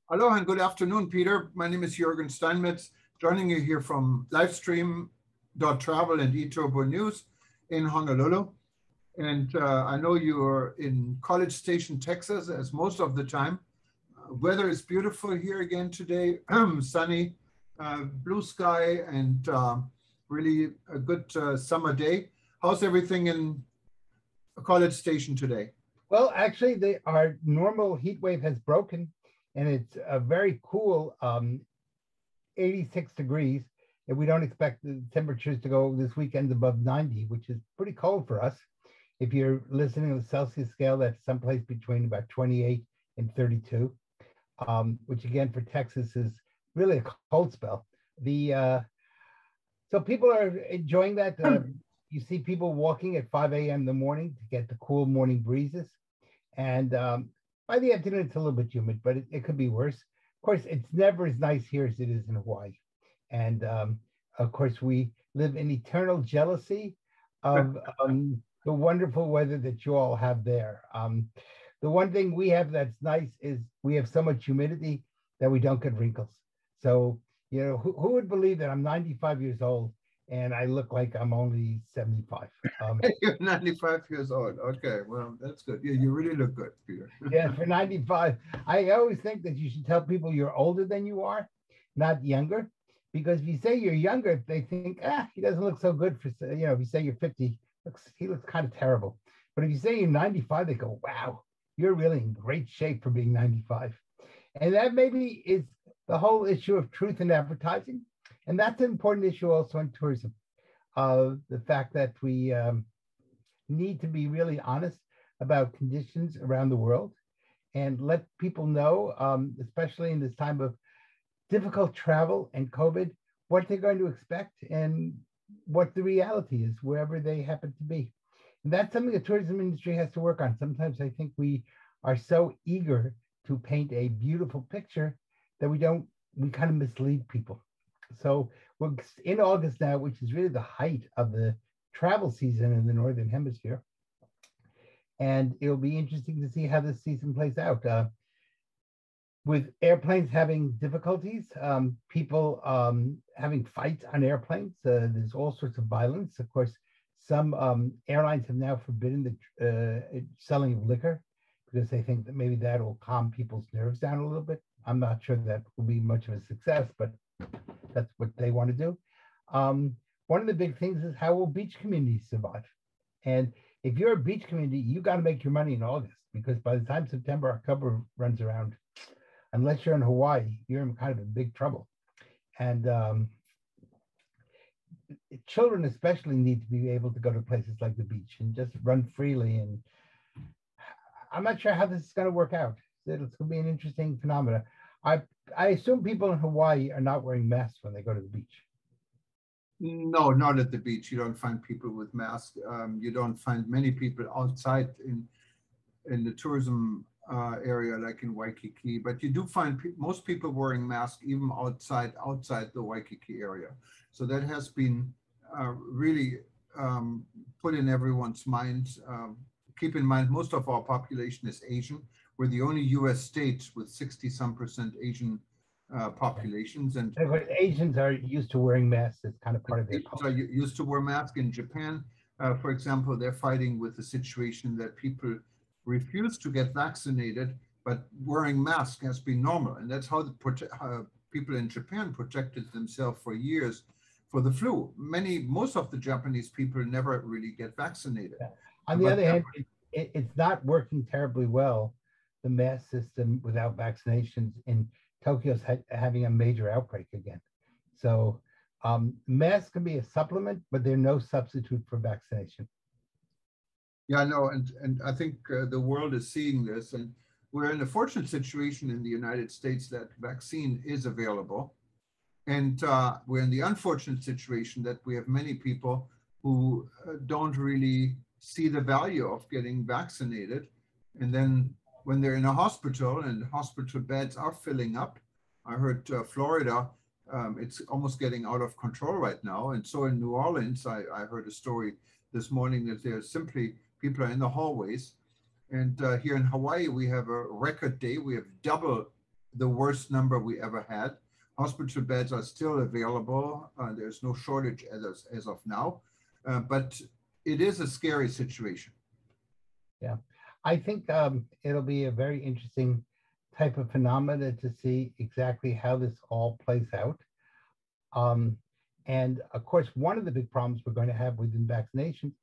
Hello and good afternoon, Peter. My name is Juergen Steinmetz, joining you here from Livestream.travel and eTurbo News in Honolulu. And I know you are in College Station, Texas, as most of the time. Weather is beautiful here again today, sunny, blue sky, and really a good summer day. How's everything in College Station today? Well, actually, our normal heat wave has broken, and it's a very cool 86 degrees. And we don't expect the temperatures to go this weekend above 90, which is pretty cold for us. If you're listening on the Celsius scale, that's someplace between about 28 and 32, which again for Texas is really a cold spell. So people are enjoying that. You see people walking at 5 a.m. in the morning to get the cool morning breezes. And by the afternoon, it's a little bit humid, but it could be worse. Of course, it's never as nice here as it is in Hawaii. And of course, we live in eternal jealousy of the wonderful weather that you all have there. The one thing we have that's nice is we have so much humidity that we don't get wrinkles. So, you know, who would believe that I'm 95 years old and I look like I'm only 75? You're 95 years old. Okay, well, that's good. Yeah, you really look good, Peter. Yeah, for 95. I always think that you should tell people you're older than you are, not younger. Because if you say you're younger, they think, he doesn't look so good for, if you say you're 50, he looks kind of terrible. But if you say you're 95, they go, wow, you're really in great shape for being 95. And that maybe is the whole issue of truth in advertising. And that's an important issue also in tourism. The fact that we need to be really honest about conditions around the world and let people know, especially in this time of difficult travel and COVID, what they're going to expect and what the reality is wherever they happen to be. And that's something the tourism industry has to work on. Sometimes I think we are so eager to paint a beautiful picture that we kind of mislead people. So we're in August now, which is really the height of the travel season in the Northern Hemisphere. And it'll be interesting to see how this season plays out. With airplanes having difficulties, people having fights on airplanes, there's all sorts of violence. Of course, some airlines have now forbidden the selling of liquor because they think that maybe that will calm people's nerves down a little bit. I'm not sure that will be much of a success, but that's what they want to do. One of the big things is how will beach communities survive? And if you're a beach community, you got to make your money in August because by the time September, October runs around, unless you're in Hawaii, you're in kind of in big trouble. And children especially need to be able to go to places like the beach and just run freely. And I'm not sure how this is going to work out. It's going to be an interesting phenomenon. I assume people in Hawaii are not wearing masks when they go to the beach. No, not at the beach. You don't find people with masks. You don't find many people outside in the tourism area like in Waikiki, but you do find most people wearing masks even outside the Waikiki area. So that has been really put in everyone's minds. Keep in mind, most of our population is Asian. We're the only U.S. state with 60-some% Asian populations, and Asians are used to wearing masks. It's kind of part of their culture. Are used to wear masks. In Japan, for example, they're fighting with the situation that people refuse to get vaccinated, but wearing masks has been normal. And that's how people in Japan protected themselves for years for the flu. Most of the Japanese people never really get vaccinated. Yeah. On the other hand, it's not working terribly well, the mask system without vaccinations. In Tokyo's having a major outbreak again. So masks can be a supplement, but they're no substitute for vaccination. Yeah, no, and I think the world is seeing this, and we're in a fortunate situation in the United States that vaccine is available. And we're in the unfortunate situation that we have many people who don't really see the value of getting vaccinated. And then when they're in a hospital and hospital beds are filling up, I heard Florida, it's almost getting out of control right now. And so in New Orleans, I heard a story this morning that there's simply people are in the hallways. And here in Hawaii, we have a record day. We have double the worst number we ever had. Hospital beds are still available. There's no shortage as of now, but it is a scary situation. Yeah, I think it'll be a very interesting type of phenomena to see exactly how this all plays out. Um, and of course, one of the big problems we're going to have within vaccinations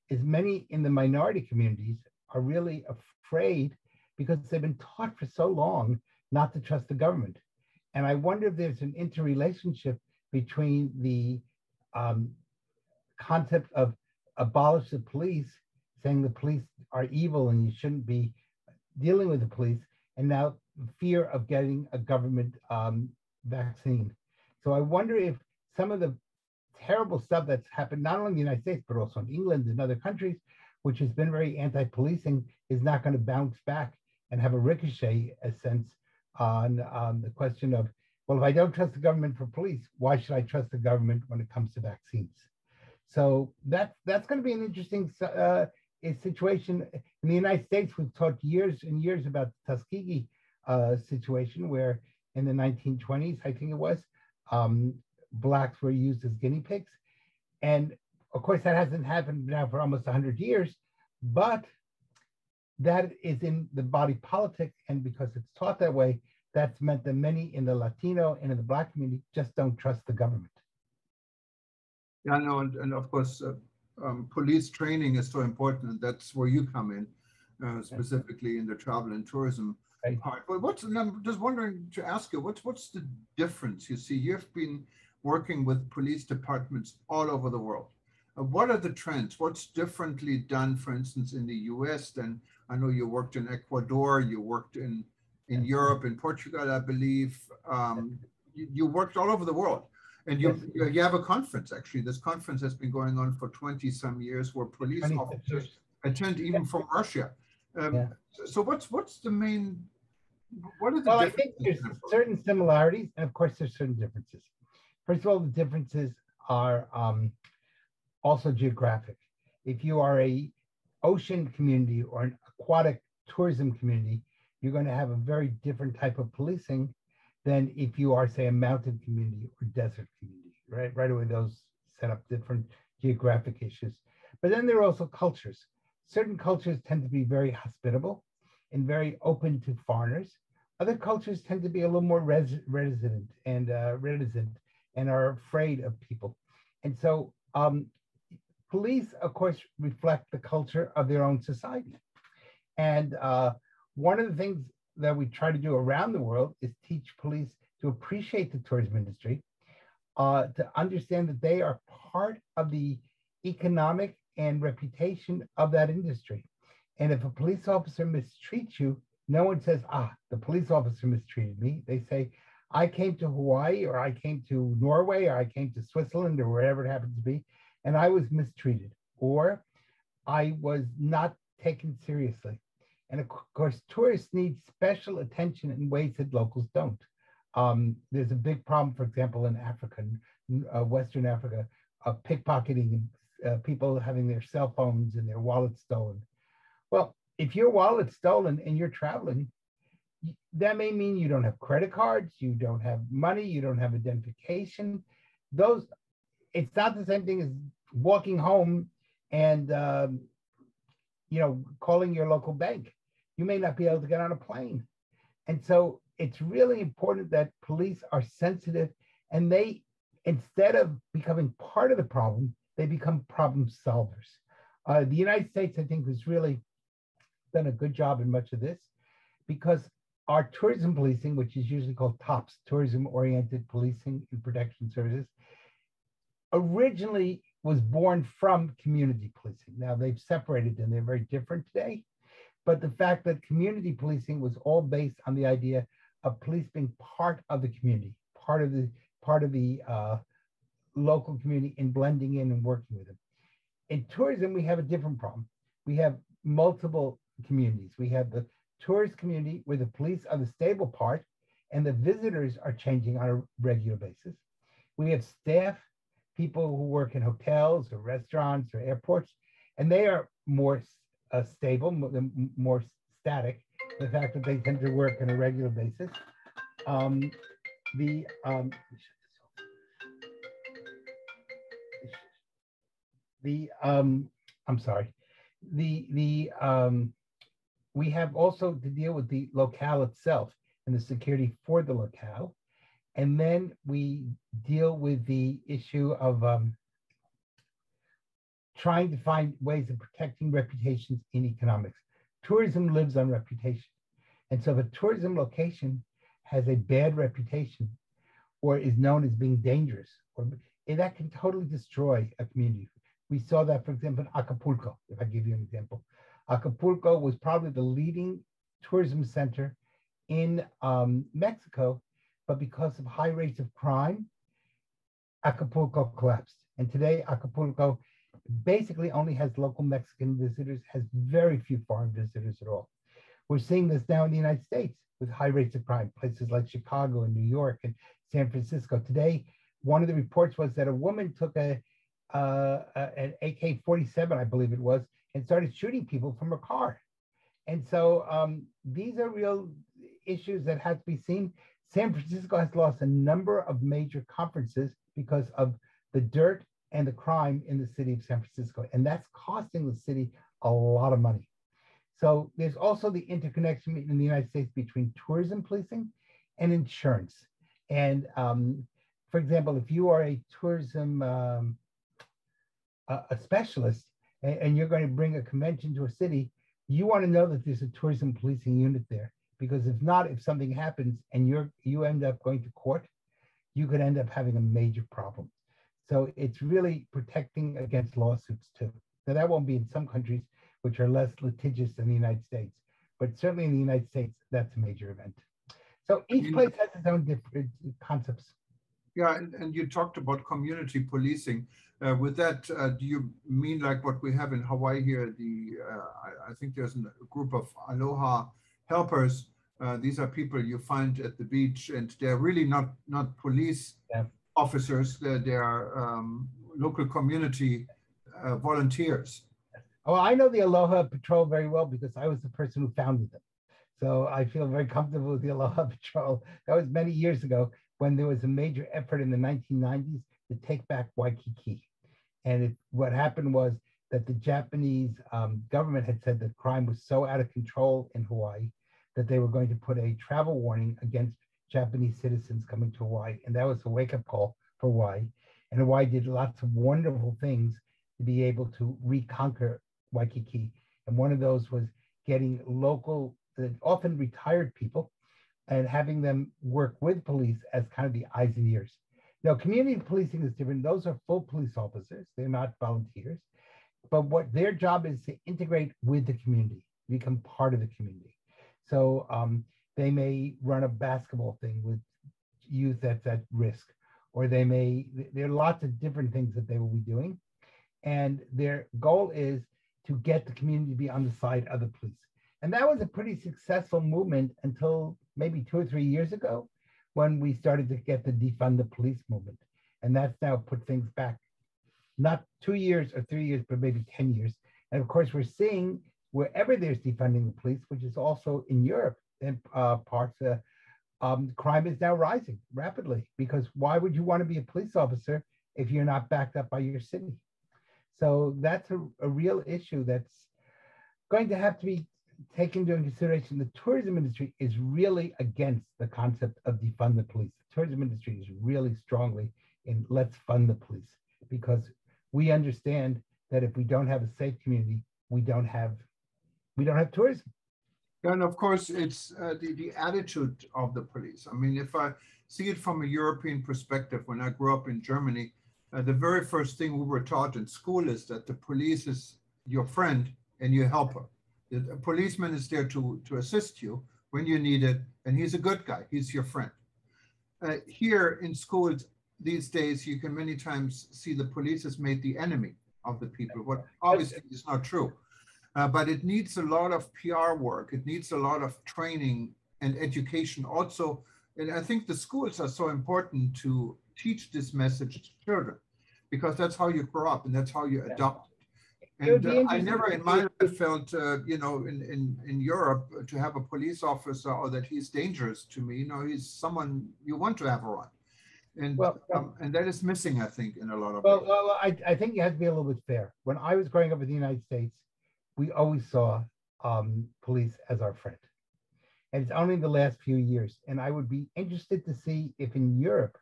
is many in the minority communities are really afraid because they've been taught for so long not to trust the government. And I wonder if there's an interrelationship between the um, concept of abolish the police, saying the police are evil and you shouldn't be dealing with the police, and now fear of getting a government vaccine. So I wonder if some of the terrible stuff that's happened, not only in the United States, but also in England and other countries, which has been very anti-policing, is not going to bounce back and have a ricochet sense on the question of, well, if I don't trust the government for police, why should I trust the government when it comes to vaccines? So that's going to be an interesting situation. In the United States, we've talked years and years about the Tuskegee situation, where in the 1920s, I think it was, Blacks were used as guinea pigs. And of course, that hasn't happened now for almost 100 years, but that is in the body politic. And because it's taught that way, that's meant that many in the Latino and in the Black community just don't trust the government. Yeah, no, and of course, police training is so important. That's where you come in, specifically in the travel and tourism part. But I'm just wondering to ask you, what's the difference? You see, you've been working with police departments all over the world. What are the trends? What's differently done, for instance, in the US than, I know you worked in Ecuador, you worked in Europe, in Portugal, I believe. You worked all over the world. And you have a conference, actually. This conference has been going on for 20 some years where police officers attend even from Russia. So what's the main, what are the differences? I think there's certain similarities, and of course there's certain differences. First of all, the differences are also geographic. If you are a ocean community or an aquatic tourism community, you're going to have a very different type of policing than if you are, say, a mountain community or desert community, right? Right away, those set up different geographic issues. But then there are also cultures. Certain cultures tend to be very hospitable and very open to foreigners. Other cultures tend to be a little more reticent and are afraid of people. And so police, of course, reflect the culture of their own society. And one of the things that we try to do around the world is teach police to appreciate the tourism industry, to understand that they are part of the economic and reputation of that industry. And if a police officer mistreats you, no one says, the police officer mistreated me. They say, I came to Hawaii, or I came to Norway, or I came to Switzerland, or wherever it happens to be, and I was mistreated, or I was not taken seriously. And of course, tourists need special attention in ways that locals don't. There's a big problem, for example, in Africa, Western Africa, of pickpocketing, people having their cell phones and their wallets stolen. Well, if your wallet's stolen and you're traveling, that may mean you don't have credit cards, you don't have money, you don't have identification. It's not the same thing as walking home and calling your local bank. You may not be able to get on a plane. And so it's really important that police are sensitive, and they, instead of becoming part of the problem, they become problem solvers. The United States, I think, has really done a good job in much of this, because our tourism policing, which is usually called TOPS, Tourism-Oriented Policing and Protection Services, originally was born from community policing. Now they've separated and they're very different today. But the fact that community policing was all based on the idea of police being part of the community, part of the local community, and blending in and working with them. In tourism, we have a different problem. We have multiple communities. We have the tourist community where the police are the stable part and the visitors are changing on a regular basis. We have staff, people who work in hotels or restaurants or airports, and they are more stable, more static, the fact that they tend to work on a regular basis. Um, the I'm sorry. The we have also to deal with the locale itself and the security for the locale, and then we deal with the issue of trying to find ways of protecting reputations in economics. Tourism lives on reputation. And so if a tourism location has a bad reputation or is known as being dangerous, or that can totally destroy a community. We saw that, for example, in Acapulco, if I give you an example. Acapulco was probably the leading tourism center in Mexico, but because of high rates of crime, Acapulco collapsed. And today, Acapulco basically only has local Mexican visitors, has very few foreign visitors at all. We're seeing this now in the United States with high rates of crime, places like Chicago and New York and San Francisco. Today, one of the reports was that a woman took an AK-47, I believe it was, and started shooting people from her car. And so these are real issues that have to be seen. San Francisco has lost a number of major conferences because of the dirt and the crime in the city of San Francisco. And that's costing the city a lot of money. So there's also the interconnection in the United States between tourism policing and insurance. And for example, if you are a tourism a specialist and you're going to bring a convention to a city, you want to know that there's a tourism policing unit there. Because if not, if something happens and you end up going to court, you could end up having a major problem. So it's really protecting against lawsuits too. Now that won't be in some countries which are less litigious than the United States, but certainly in the United States, that's a major event. So each place has its own different concepts. Yeah, and you talked about community policing. With that, do you mean like what we have in Hawaii here? I think there's a group of Aloha helpers. These are people you find at the beach, and they're really not police officers. They're local community volunteers. Oh, I know the Aloha Patrol very well because I was the person who founded them. So I feel very comfortable with the Aloha Patrol. That was many years ago when there was a major effort in the 1990s to take back Waikiki. And what happened was that the Japanese government had said that crime was so out of control in Hawaii that they were going to put a travel warning against Japanese citizens coming to Hawaii. And that was a wake-up call for Hawaii. And Hawaii did lots of wonderful things to be able to reconquer Waikiki. And one of those was getting local, often retired people, and having them work with police as kind of the eyes and ears. Now, community policing is different. Those are full police officers. They're not volunteers. But what their job is to integrate with the community, become part of the community. So they may run a basketball thing with youth that's at risk, or there are lots of different things that they will be doing. And their goal is to get the community to be on the side of the police. And that was a pretty successful movement until maybe 2 or 3 years ago, when we started to get the defund the police movement. And that's now put things back, not 2 years or 3 years, but maybe 10 years. And of course, we're seeing wherever there's defunding the police, which is also in Europe and parts, crime is now rising rapidly, because why would you want to be a police officer if you're not backed up by your city? So that's a real issue that's going to have to be taken into consideration. The tourism industry is really against the concept of defund the police. The tourism industry is really strongly in let's fund the police, because we understand that if we don't have a safe community, we don't have tourism. And of course, it's the attitude of the police. I mean, if I see it from a European perspective, when I grew up in Germany, the very first thing we were taught in school is that the police is your friend and your helper. The policeman is there to assist you when you need it, and he's a good guy. He's your friend. Here in schools these days, you can many times see the police has made the enemy of the people, what obviously is not true. But it needs a lot of PR work. It needs a lot of training and education also. And I think the schools are so important to teach this message to children, because that's how you grow up and that's how you adopt it. It would And be I interesting. never in my life felt, in Europe to have a police officer or that he's dangerous to me. He's someone you want to have around. Well, And that is missing, I think, in a lot of well, ways. well, I think you have to be a little bit fair. When I was growing up in the United States, we always saw police as our friend. And it's only the last few years. And I would be interested to see if in Europe,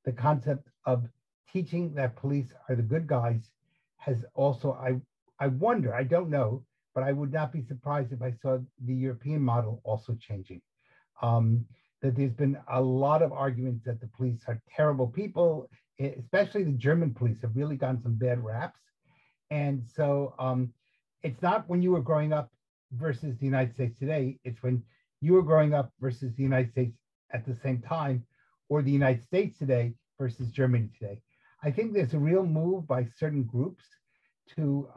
the concept of teaching that police are the good guys has also, I wonder, I don't know, but I would not be surprised if I saw the European model also changing. That there's been a lot of arguments that the police are terrible people, especially the German police have really gotten some bad raps. And so it's not when you were growing up versus the United States today, it's when you were growing up versus the United States at the same time, or the United States today versus Germany today. I think there's a real move by certain groups to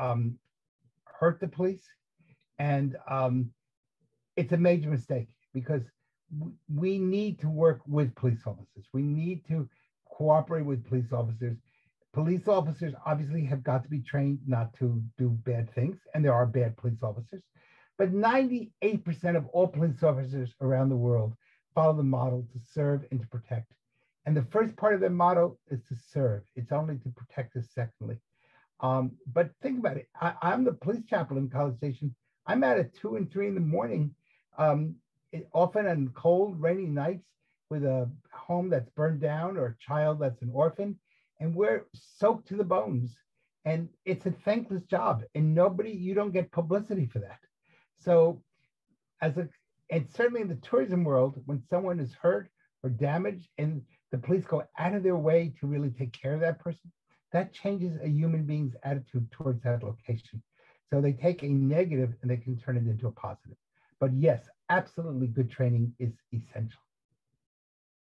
hurt the police. And it's a major mistake because we need to work with police officers. We need to cooperate with police officers. Police officers obviously have got to be trained not to do bad things, and there are bad police officers. But 98% of all police officers around the world follow the model to serve and to protect. And the first part of their motto is to serve. It's only to protect us secondly. But think about it. I'm the police chaplain in College Station. I'm out at 2 and 3 in the morning, often on cold, rainy nights with a home that's burned down or a child that's an orphan. And we're soaked to the bones. And it's a thankless job. And you don't get publicity for that. So and certainly in the tourism world, when someone is hurt or damaged and the police go out of their way to really take care of that person, that changes a human being's attitude towards that location. So they take a negative and they can turn it into a positive. But yes, absolutely good training is essential.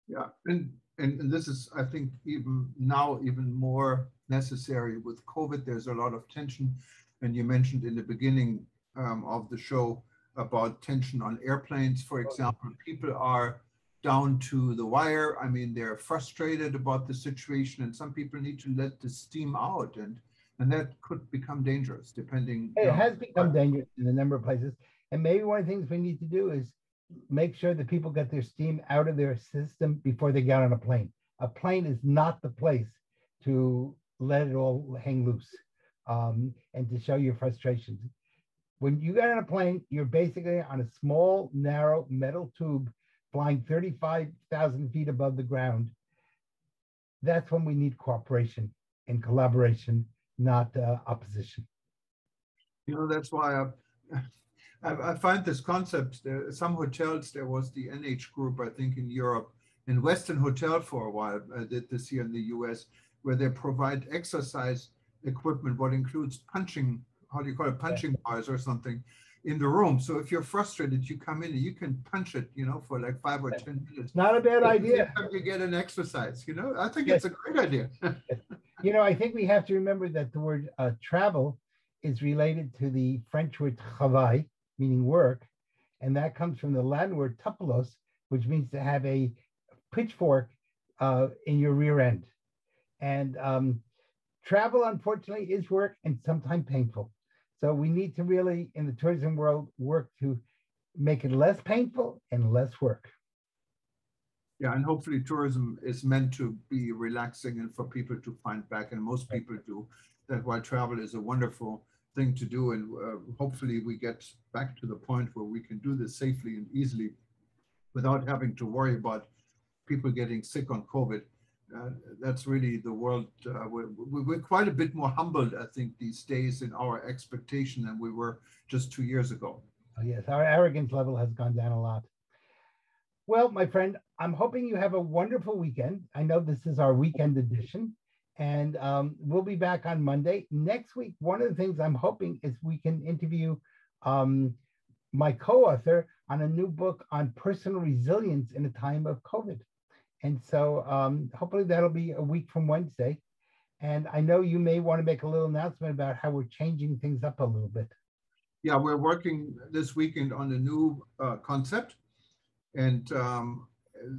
Yeah, and this is, I think, even more necessary with COVID. There's a lot of tension. And you mentioned in the beginning of the show about tension on airplanes, for example. People are down to the wire. I mean, they're frustrated about the situation, and some people need to let the steam out, and that could become dangerous depending. It has become dangerous in a number of places. And maybe one of the things we need to do is make sure that people get their steam out of their system before they get on a plane. A plane is not the place to let it all hang loose and to show your frustrations. When you get on a plane, you're basically on a small, narrow metal tube flying 35,000 feet above the ground. That's when we need cooperation and collaboration, not opposition. That's why I find this concept. Some hotels, there was the NH Group, I think, in Europe, and Western Hotel for a while, did this here in the US, where they provide exercise equipment, what includes punching, how do you call it, punching bars or something in the room. So if you're frustrated, you come in and you can punch it, for like 5 or 10 minutes. Not a bad idea. You get an exercise, I think it's a great idea. I think we have to remember that the word travel is related to the French word travail, meaning work. And that comes from the Latin word tupulos, which means to have a pitchfork in your rear end. And travel, unfortunately, is work and sometimes painful. So we need to really, in the tourism world, work to make it less painful and less work. Yeah, and hopefully tourism is meant to be relaxing and for people to find back, and most people do, that while travel is a wonderful thing to do, and hopefully we get back to the point where we can do this safely and easily without having to worry about people getting sick on COVID. That's really the world. We're quite a bit more humbled, I think, these days in our expectation than we were just 2 years ago. Oh, yes, our arrogance level has gone down a lot. Well, my friend, I'm hoping you have a wonderful weekend. I know this is our weekend edition, and we'll be back on Monday. Next week, one of the things I'm hoping is we can interview my co-author on a new book on personal resilience in a time of COVID. And so hopefully that'll be a week from Wednesday. And I know you may want to make a little announcement about how we're changing things up a little bit. Yeah, we're working this weekend on a new concept. And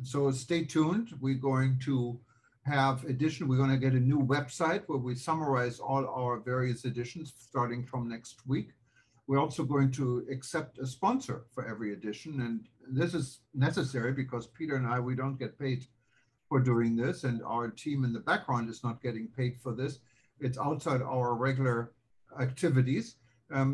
so stay tuned. We're going to have we're going to get a new website where we summarize all our various editions starting from next week. We're also going to accept a sponsor for every edition. And this is necessary because Peter and I, we don't get paid for doing this. And our team in the background is not getting paid for this. It's outside our regular activities.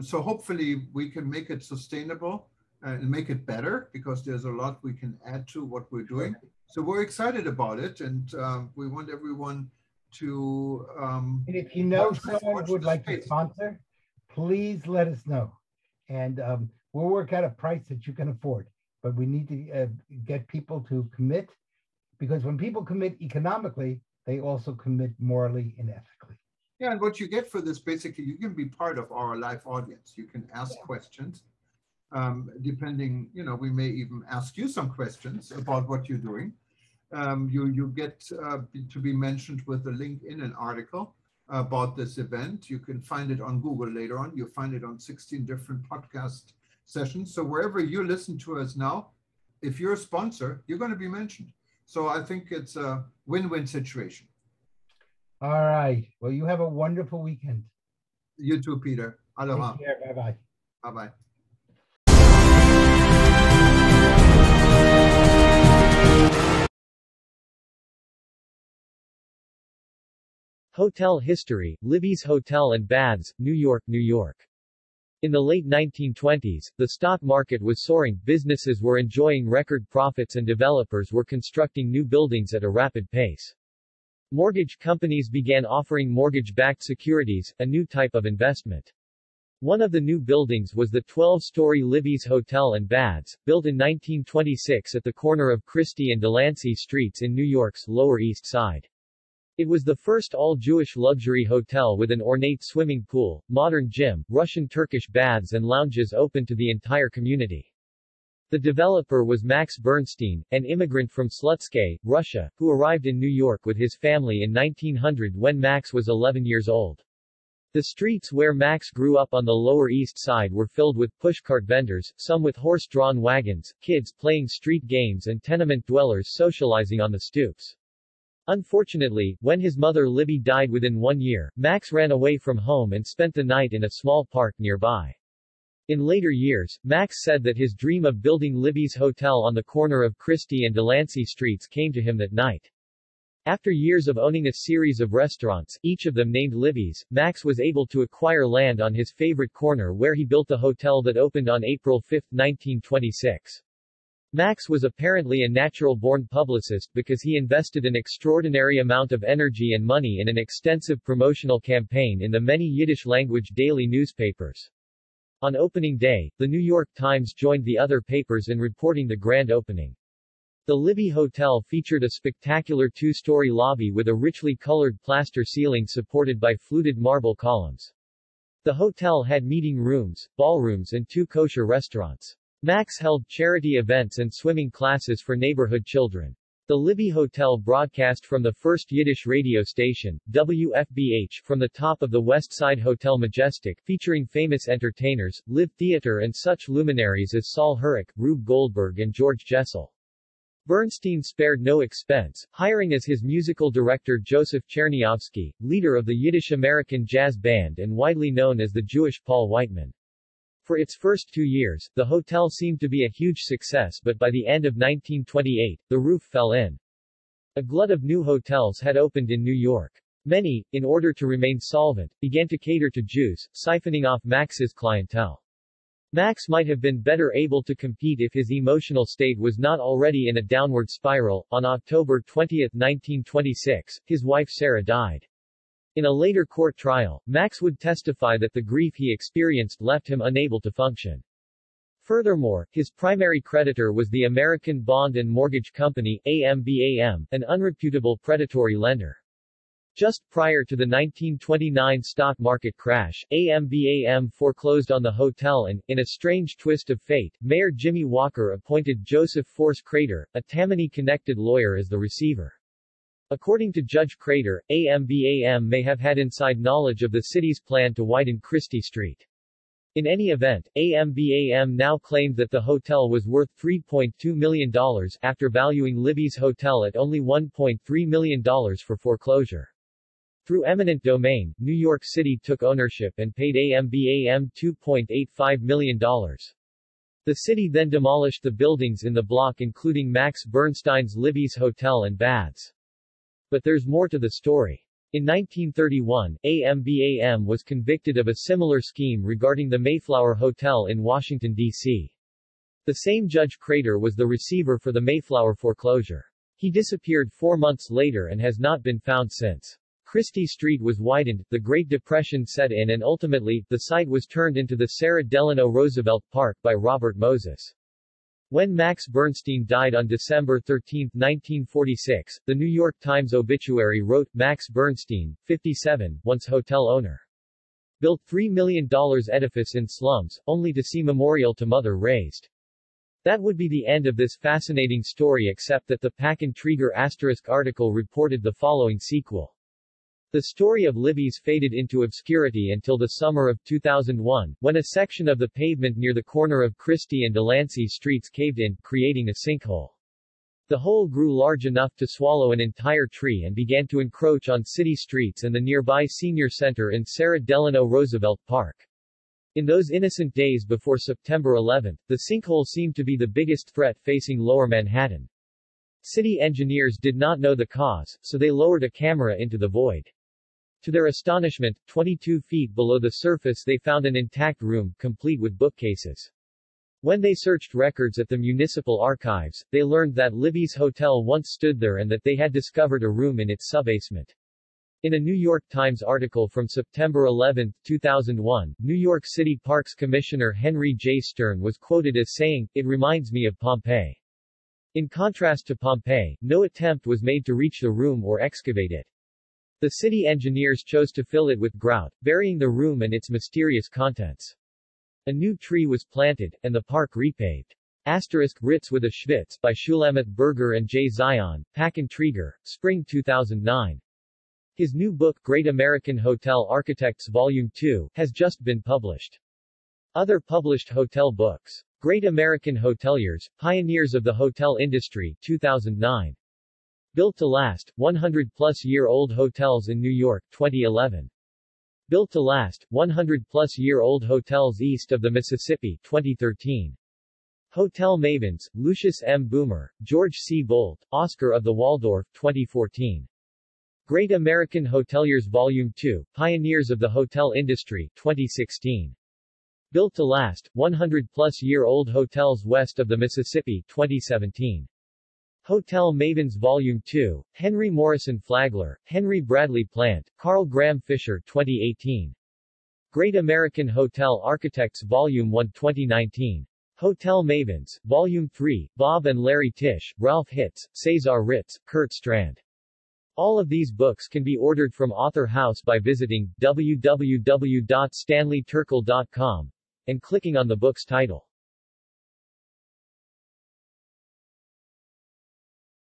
So hopefully we can make it sustainable and make it better, because there's a lot we can add to what we're doing. So we're excited about it, and we want everyone to. And if you know someone who would like to sponsor, please let us know, and we'll work out a price that you can afford. But we need to get people to commit, because when people commit economically, they also commit morally and ethically. Yeah, and what you get for this, basically, you can be part of our live audience. You can ask questions. Depending, we may even ask you some questions about what you're doing. You get to be mentioned with a link in an article about this event. You can find it on Google later on. You'll find it on 16 different podcast sessions. So wherever you listen to us now, if you're a sponsor, you're going to be mentioned. So I think it's a win-win situation. All right. Well, you have a wonderful weekend. You too, Peter. Aloha. Take care. Bye-bye. Bye-bye. Hotel history, Libby's Hotel and Baths, New York, New York. In the late 1920s, the stock market was soaring, businesses were enjoying record profits and developers were constructing new buildings at a rapid pace. Mortgage companies began offering mortgage-backed securities, a new type of investment. One of the new buildings was the 12-story Libby's Hotel and Baths, built in 1926 at the corner of Christie and Delancey Streets in New York's Lower East Side. It was the first all-Jewish luxury hotel with an ornate swimming pool, modern gym, Russian-Turkish baths and lounges open to the entire community. The developer was Max Bernstein, an immigrant from Slutsk, Russia, who arrived in New York with his family in 1900 when Max was 11 years old. The streets where Max grew up on the Lower East Side were filled with pushcart vendors, some with horse-drawn wagons, kids playing street games and tenement dwellers socializing on the stoops. Unfortunately, when his mother Libby died within 1 year, Max ran away from home and spent the night in a small park nearby. In later years, Max said that his dream of building Libby's Hotel on the corner of Christie and Delancey Streets came to him that night. After years of owning a series of restaurants, each of them named Libby's, Max was able to acquire land on his favorite corner where he built the hotel that opened on April 5, 1926. Max was apparently a natural-born publicist because he invested an extraordinary amount of energy and money in an extensive promotional campaign in the many Yiddish-language daily newspapers. On opening day, the New York Times joined the other papers in reporting the grand opening. The Libby Hotel featured a spectacular two-story lobby with a richly colored plaster ceiling supported by fluted marble columns. The hotel had meeting rooms, ballrooms and 2 kosher restaurants. Max held charity events and swimming classes for neighborhood children. The Libby Hotel broadcast from the first Yiddish radio station, WFBH, from the top of the West Side Hotel Majestic, featuring famous entertainers, live theater and such luminaries as Saul Herrick, Rube Goldberg and George Jessel. Bernstein spared no expense, hiring as his musical director Joseph Cherniavsky, leader of the Yiddish American Jazz Band and widely known as the Jewish Paul Whiteman. For its first 2 years, the hotel seemed to be a huge success, but by the end of 1928, the roof fell in. A glut of new hotels had opened in New York. Many, in order to remain solvent, began to cater to Jews, siphoning off Max's clientele. Max might have been better able to compete if his emotional state was not already in a downward spiral. On October 20, 1926, his wife Sarah died. In a later court trial, Max would testify that the grief he experienced left him unable to function. Furthermore, his primary creditor was the American Bond and Mortgage Company, AMBAM, an unreputable predatory lender. Just prior to the 1929 stock market crash, AMBAM foreclosed on the hotel and, in a strange twist of fate, Mayor Jimmy Walker appointed Joseph Force Crater, a Tammany-connected lawyer, as the receiver. According to Judge Crater, AMBAM may have had inside knowledge of the city's plan to widen Christie Street. In any event, AMBAM now claimed that the hotel was worth $3.2 million, after valuing Libby's hotel at only $1.3 million for foreclosure. Through eminent domain, New York City took ownership and paid AMBAM $2.85 million. The city then demolished the buildings in the block, including Max Bernstein's Libby's Hotel and Baths. But there's more to the story. In 1931, AMBAM was convicted of a similar scheme regarding the Mayflower Hotel in Washington, D.C. The same Judge Crater was the receiver for the Mayflower foreclosure. He disappeared 4 months later and has not been found since. Christie Street was widened, the Great Depression set in, and ultimately, the site was turned into the Sarah Delano Roosevelt Park by Robert Moses. When Max Bernstein died on December 13, 1946, the New York Times obituary wrote, Max Bernstein, 57, once hotel owner. Built $3 million edifice in slums, only to see memorial to mother raised. That would be the end of this fascinating story, except that the Pack-Intriguer * article reported the following sequel. The story of Libby's faded into obscurity until the summer of 2001, when a section of the pavement near the corner of Christie and Delancey streets caved in, creating a sinkhole. The hole grew large enough to swallow an entire tree and began to encroach on city streets and the nearby senior center in Sarah Delano Roosevelt Park. In those innocent days before September 11, the sinkhole seemed to be the biggest threat facing Lower Manhattan. City engineers did not know the cause, so they lowered a camera into the void. To their astonishment, 22 feet below the surface they found an intact room, complete with bookcases. When they searched records at the municipal archives, they learned that Libby's Hotel once stood there and that they had discovered a room in its subbasement. In a New York Times article from September 11, 2001, New York City Parks Commissioner Henry J. Stern was quoted as saying, "It reminds me of Pompeii." In contrast to Pompeii, no attempt was made to reach the room or excavate it. The city engineers chose to fill it with grout, burying the room and its mysterious contents. A new tree was planted, and the park repaved. Ritz with a Schwitz by Shulamith Berger and J. Zion, Pack-Intriguer, Spring 2009. His new book Great American Hotel Architects Volume 2, has just been published. Other published hotel books. Great American Hoteliers, Pioneers of the Hotel Industry, 2009. Built to Last, 100-plus-year-old hotels in New York, 2011. Built to Last, 100-plus-year-old hotels east of the Mississippi, 2013. Hotel Mavens, Lucius M. Boomer, George C. Bolt, Oscar of the Waldorf, 2014. Great American Hoteliers Volume 2, Pioneers of the Hotel Industry, 2016. Built to Last, 100-plus-year-old hotels west of the Mississippi, 2017. Hotel Mavens Volume 2, Henry Morrison Flagler, Henry Bradley Plant, Carl Graham Fisher, 2018. Great American Hotel Architects Volume 1, 2019. Hotel Mavens, Volume 3, Bob and Larry Tisch, Ralph Hitz, Cesar Ritz, Kurt Strand. All of these books can be ordered from Author House by visiting www.stanleyturkle.com and clicking on the book's title.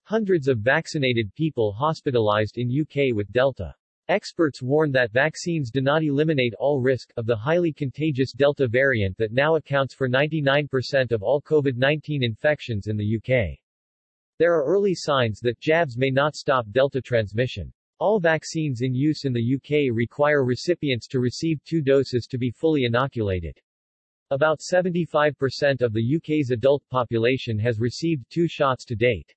Hundreds of vaccinated people hospitalized in UK with Delta. Experts warn that vaccines do not eliminate all risk of the highly contagious Delta variant that now accounts for 99% of all COVID-19 infections in the UK. There are early signs that jabs may not stop Delta transmission. All vaccines in use in the UK require recipients to receive 2 doses to be fully inoculated. About 75% of the UK's adult population has received 2 shots to date.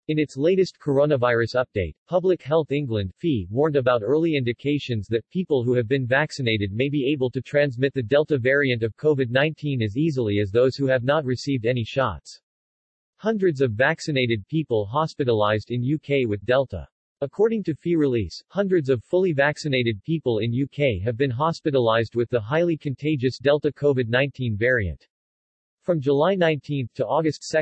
In its latest coronavirus update, Public Health England (FE) warned about early indications that people who have been vaccinated may be able to transmit the Delta variant of COVID-19 as easily as those who have not received any shots. Hundreds of vaccinated people hospitalized in UK with Delta. According to FE release, hundreds of fully vaccinated people in UK have been hospitalized with the highly contagious Delta COVID-19 variant. From July 19 to August 2,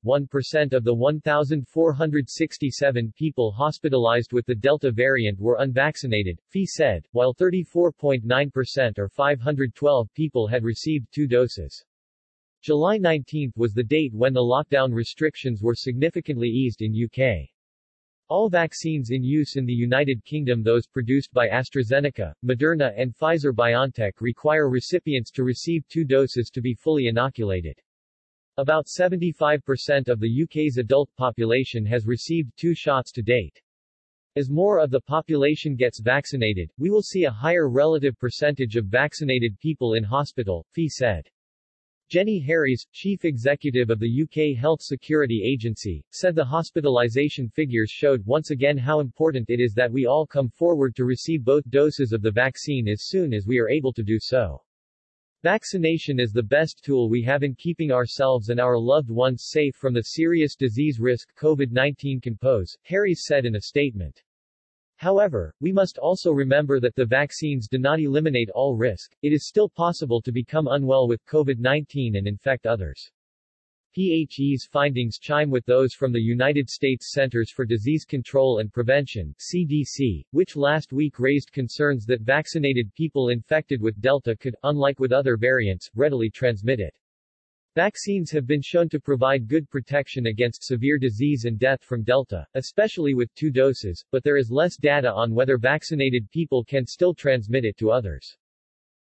1% of the 1,467 people hospitalized with the Delta variant were unvaccinated, FE said, while 34.9% or 512 people had received 2 doses. July 19 was the date when the lockdown restrictions were significantly eased in UK. All vaccines in use in the United Kingdom, those produced by AstraZeneca, Moderna and Pfizer-BioNTech, require recipients to receive 2 doses to be fully inoculated. About 75% of the UK's adult population has received 2 shots to date. As more of the population gets vaccinated, we will see a higher relative percentage of vaccinated people in hospital, Fee said. Jenny Harries, chief executive of the UK Health Security Agency, said the hospitalisation figures showed once again how important it is that we all come forward to receive both doses of the vaccine as soon as we are able to do so. Vaccination is the best tool we have in keeping ourselves and our loved ones safe from the serious disease risk COVID-19 can pose, Harries said in a statement. However, we must also remember that the vaccines do not eliminate all risk. It is still possible to become unwell with COVID-19 and infect others. PHE's findings chime with those from the United States Centers for Disease Control and Prevention, CDC, which last week raised concerns that vaccinated people infected with Delta could, unlike with other variants, readily transmit it. Vaccines have been shown to provide good protection against severe disease and death from Delta, especially with 2 doses, but there is less data on whether vaccinated people can still transmit it to others.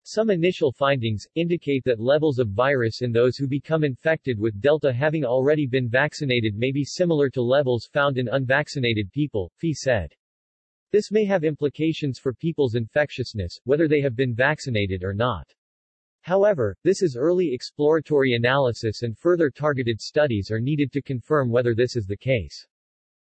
Some initial findings indicate that levels of virus in those who become infected with Delta having already been vaccinated may be similar to levels found in unvaccinated people, Fee said. This may have implications for people's infectiousness, whether they have been vaccinated or not. However, this is early exploratory analysis and further targeted studies are needed to confirm whether this is the case.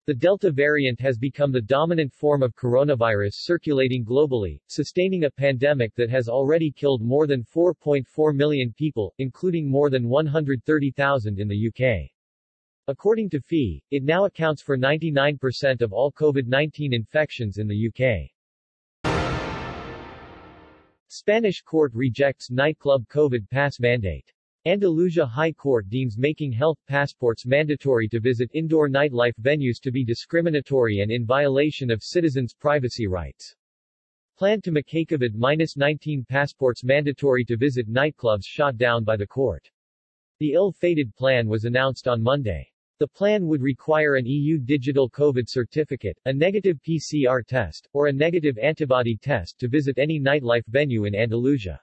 The Delta variant has become the dominant form of coronavirus circulating globally, sustaining a pandemic that has already killed more than 4.4 million people, including more than 130,000 in the UK. According to Fee, it now accounts for 99% of all COVID-19 infections in the UK. Spanish court rejects nightclub COVID pass mandate. Andalusia High Court deems making health passports mandatory to visit indoor nightlife venues to be discriminatory and in violation of citizens' privacy rights. Plan to make COVID-19 passports mandatory to visit nightclubs shot down by the court. The ill-fated plan was announced on Monday. The plan would require an EU digital COVID certificate, a negative PCR test, or a negative antibody test to visit any nightlife venue in Andalusia.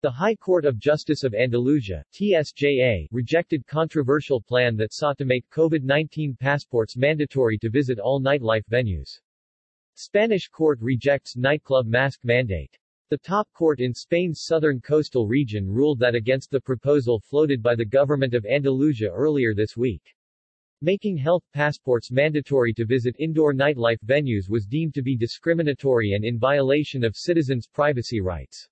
The High Court of Justice of Andalusia, TSJA, rejected controversial plan that sought to make COVID-19 passports mandatory to visit all nightlife venues. Spanish court rejects nightclub mask mandate. The top court in Spain's southern coastal region ruled that against the proposal floated by the government of Andalusia earlier this week. Making health passports mandatory to visit indoor nightlife venues was deemed to be discriminatory and in violation of citizens' privacy rights.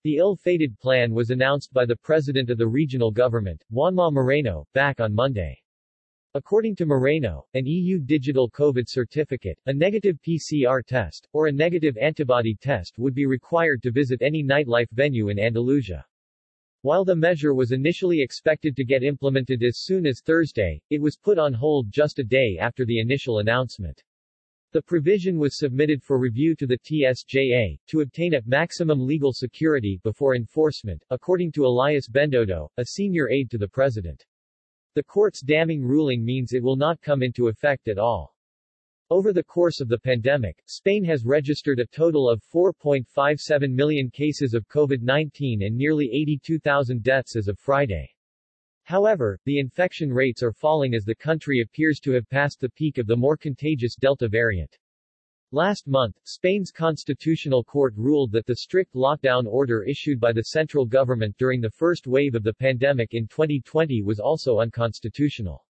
The ill-fated plan was announced by the president of the regional government, Juanma Moreno, back on Monday. According to Moreno, an EU digital COVID certificate, a negative PCR test, or a negative antibody test would be required to visit any nightlife venue in Andalusia. While the measure was initially expected to get implemented as soon as Thursday, it was put on hold just a day after the initial announcement. The provision was submitted for review to the TSJA, to obtain a maximum legal security before enforcement, according to Elias Bendodo, a senior aide to the president. The court's damning ruling means it will not come into effect at all. Over the course of the pandemic, Spain has registered a total of 4.57 million cases of COVID-19 and nearly 82,000 deaths as of Friday. However, the infection rates are falling as the country appears to have passed the peak of the more contagious Delta variant. Last month, Spain's Constitutional Court ruled that the strict lockdown order issued by the central government during the first wave of the pandemic in 2020 was also unconstitutional.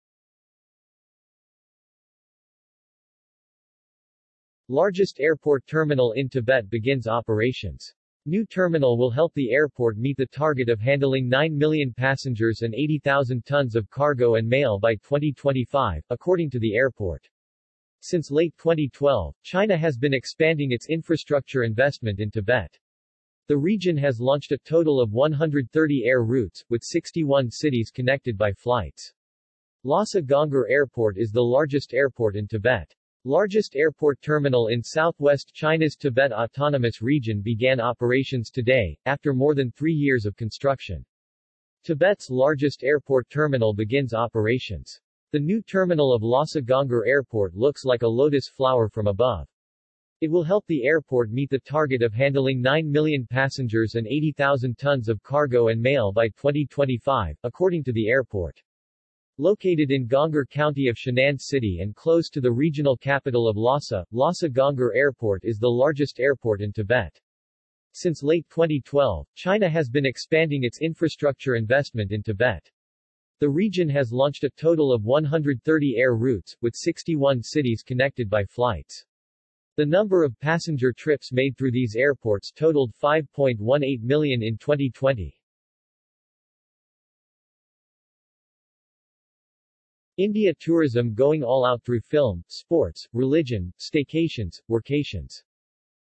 Largest airport terminal in Tibet begins operations. New terminal will help the airport meet the target of handling 9 million passengers and 80,000 tons of cargo and mail by 2025, according to the airport. Since late 2012, China has been expanding its infrastructure investment in Tibet. The region has launched a total of 130 air routes, with 61 cities connected by flights. Lhasa Ganggar Airport is the largest airport in Tibet. Largest airport terminal in southwest China's Tibet Autonomous Region began operations today, after more than 3 years of construction. Tibet's largest airport terminal begins operations. The new terminal of Lhasa Gongar Airport looks like a lotus flower from above. It will help the airport meet the target of handling 9 million passengers and 80,000 tons of cargo and mail by 2025, according to the airport. Located in Gongar County of Shannan City and close to the regional capital of Lhasa, Lhasa Gongar Airport is the largest airport in Tibet. Since late 2012, China has been expanding its infrastructure investment in Tibet. The region has launched a total of 130 air routes, with 61 cities connected by flights. The number of passenger trips made through these airports totaled 5.18 million in 2020. India tourism going all out through film, sports, religion, staycations, workations.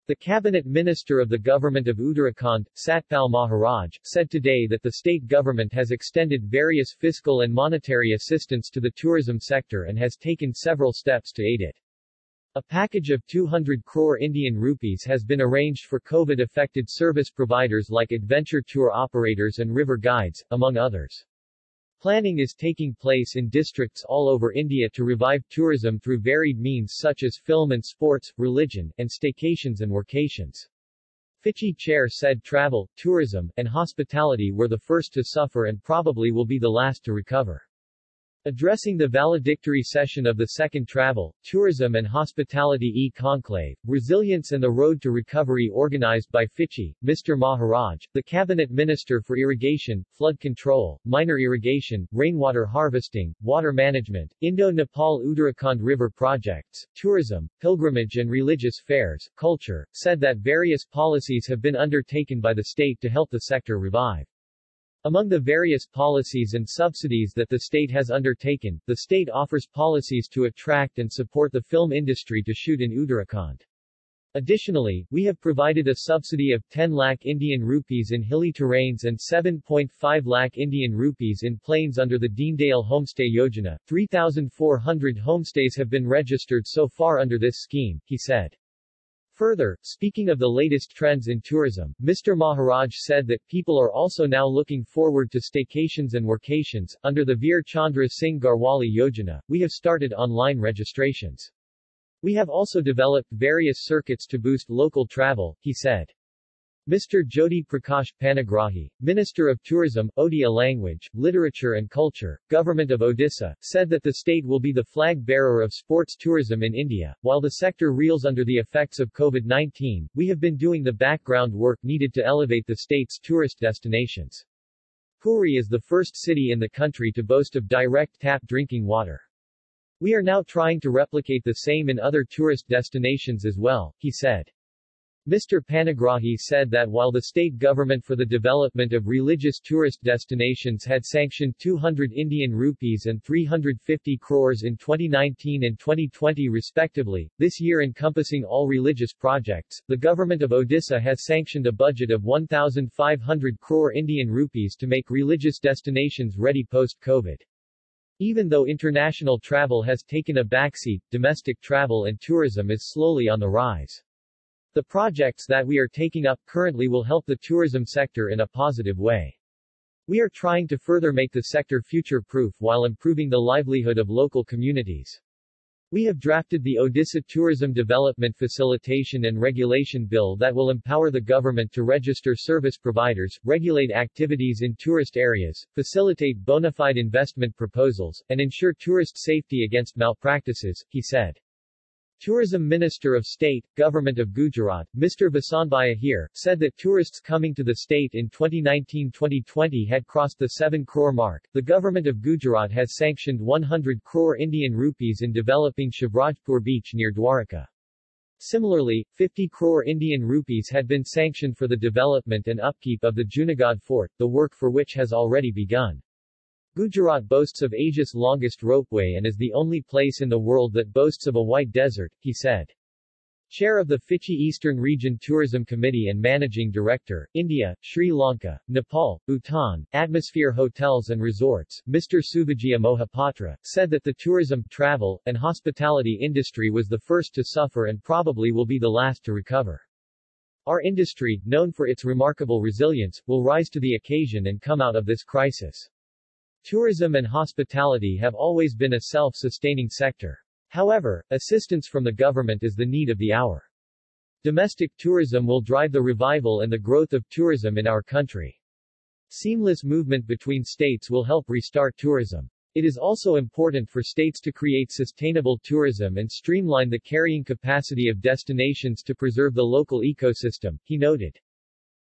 The cabinet minister of the government of Uttarakhand, Satpal Maharaj, said today that the state government has extended various fiscal and monetary assistance to the tourism sector and has taken several steps to aid it. A package of 200 crore Indian rupees has been arranged for COVID-affected service providers like adventure tour operators and river guides, among others. Planning is taking place in districts all over India to revive tourism through varied means such as film and sports, religion, and staycations and workations. FICCI chair said travel, tourism, and hospitality were the first to suffer and probably will be the last to recover. Addressing the valedictory session of the second Travel, Tourism and Hospitality E-Conclave, Resilience and the Road to Recovery organized by FICCI, Mr. Maharaj, the Cabinet Minister for Irrigation, Flood Control, Minor Irrigation, Rainwater Harvesting, Water Management, Indo-Nepal Uttarakhand River Projects, Tourism, Pilgrimage and Religious Fairs, Culture, said that various policies have been undertaken by the state to help the sector revive. Among the various policies and subsidies that the state has undertaken, the state offers policies to attract and support the film industry to shoot in Uttarakhand. Additionally, we have provided a subsidy of 10 lakh Indian rupees in hilly terrains and 7.5 lakh Indian rupees in plains under the Deendayal Homestay Yojana. 3,400 homestays have been registered so far under this scheme, he said. Further, speaking of the latest trends in tourism, Mr. Maharaj said that people are also now looking forward to staycations and workations. Under the Veer Chandra Singh Garwali Yojana, we have started online registrations. We have also developed various circuits to boost local travel, he said. Mr. Jyoti Prakash Panigrahi, Minister of Tourism, Odia Language, Literature and Culture, Government of Odisha, said that the state will be the flag bearer of sports tourism in India. While the sector reels under the effects of COVID-19, we have been doing the background work needed to elevate the state's tourist destinations. Puri is the first city in the country to boast of direct tap drinking water. We are now trying to replicate the same in other tourist destinations as well, he said. Mr. Panigrahi said that while the state government for the development of religious tourist destinations had sanctioned 200 Indian rupees and 350 crores in 2019 and 2020 respectively, this year encompassing all religious projects, the government of Odisha has sanctioned a budget of 1,500 crore Indian rupees to make religious destinations ready post-COVID. Even though international travel has taken a backseat, domestic travel and tourism is slowly on the rise. The projects that we are taking up currently will help the tourism sector in a positive way. We are trying to further make the sector future-proof while improving the livelihood of local communities. We have drafted the Odisha Tourism Development Facilitation and Regulation Bill that will empower the government to register service providers, regulate activities in tourist areas, facilitate bona fide investment proposals, and ensure tourist safety against malpractices, he said. Tourism Minister of State, Government of Gujarat, Mr. Vasanbhai Ahir, said that tourists coming to the state in 2019-2020 had crossed the 7 crore mark. The Government of Gujarat has sanctioned 100 crore Indian rupees in developing Shivrajpur beach near Dwarka. Similarly, 50 crore Indian rupees had been sanctioned for the development and upkeep of the Junagadh Fort, the work for which has already begun. Gujarat boasts of Asia's longest ropeway and is the only place in the world that boasts of a white desert, he said. Chair of the FICCI Eastern Region Tourism Committee and Managing Director, India, Sri Lanka, Nepal, Bhutan, Atmosphere Hotels and Resorts, Mr. Subhajiya Mohapatra, said that the tourism, travel, and hospitality industry was the first to suffer and probably will be the last to recover. Our industry, known for its remarkable resilience, will rise to the occasion and come out of this crisis. Tourism and hospitality have always been a self-sustaining sector. However, assistance from the government is the need of the hour. Domestic tourism will drive the revival and the growth of tourism in our country. Seamless movement between states will help restart tourism. It is also important for states to create sustainable tourism and streamline the carrying capacity of destinations to preserve the local ecosystem, he noted.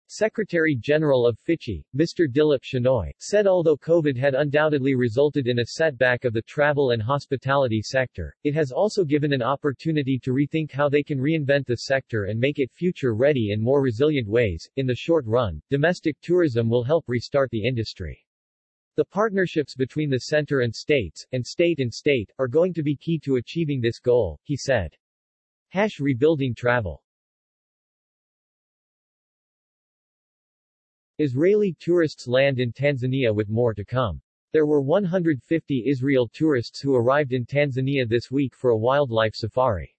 Secretary-General of FICCI, Mr. Dilip Shenoy, said although COVID had undoubtedly resulted in a setback of the travel and hospitality sector, it has also given an opportunity to rethink how they can reinvent the sector and make it future-ready in more resilient ways. In the short run, domestic tourism will help restart the industry. The partnerships between the center and state, are going to be key to achieving this goal, he said. Rebuilding travel. Israeli tourists land in Tanzania with more to come. There were 150 Israel tourists who arrived in Tanzania this week for a wildlife safari.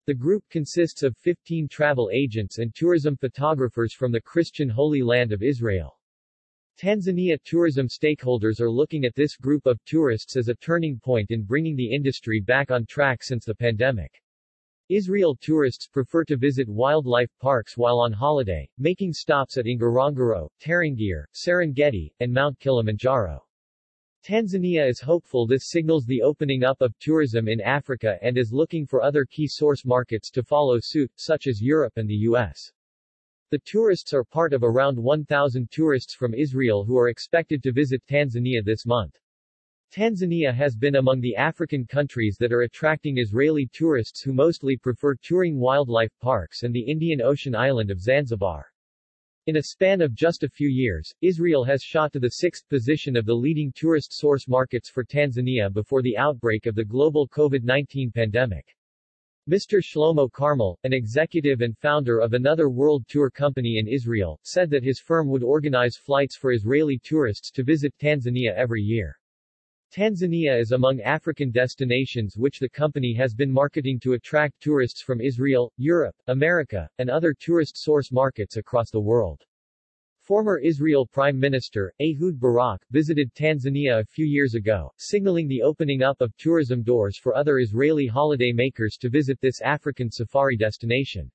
The group consists of 15 travel agents and tourism photographers from the Christian Holy Land of Israel. Tanzania tourism stakeholders are looking at this group of tourists as a turning point in bringing the industry back on track since the pandemic. Israel tourists prefer to visit wildlife parks while on holiday, making stops at Ngorongoro, Tarangire, Serengeti, and Mount Kilimanjaro. Tanzania is hopeful this signals the opening up of tourism in Africa and is looking for other key source markets to follow suit, such as Europe and the U.S. The tourists are part of around 1,000 tourists from Israel who are expected to visit Tanzania this month. Tanzania has been among the African countries that are attracting Israeli tourists who mostly prefer touring wildlife parks and the Indian Ocean island of Zanzibar. In a span of just a few years, Israel has shot to the 6th position of the leading tourist source markets for Tanzania before the outbreak of the global COVID-19 pandemic. Mr. Shlomo Carmel, an executive and founder of another world tour company in Israel, said that his firm would organize flights for Israeli tourists to visit Tanzania every year. Tanzania is among African destinations which the company has been marketing to attract tourists from Israel, Europe, America, and other tourist source markets across the world. Former Israel Prime Minister, Ehud Barak, visited Tanzania a few years ago, signaling the opening up of tourism doors for other Israeli holiday makers to visit this African safari destination.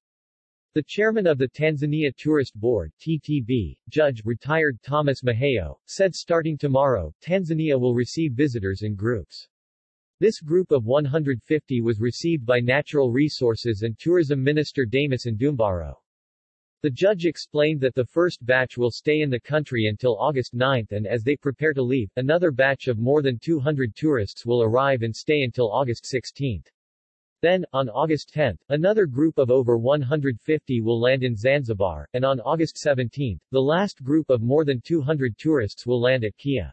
The chairman of the Tanzania Tourist Board, TTB, Judge retired Thomas Maheo, said starting tomorrow, Tanzania will receive visitors in groups. This group of 150 was received by Natural Resources and Tourism Minister Damas Ndumbaro. The judge explained that the first batch will stay in the country until August 9 and as they prepare to leave, another batch of more than 200 tourists will arrive and stay until August 16. Then, on August 10, another group of over 150 will land in Zanzibar, and on August 17, the last group of more than 200 tourists will land at Kia.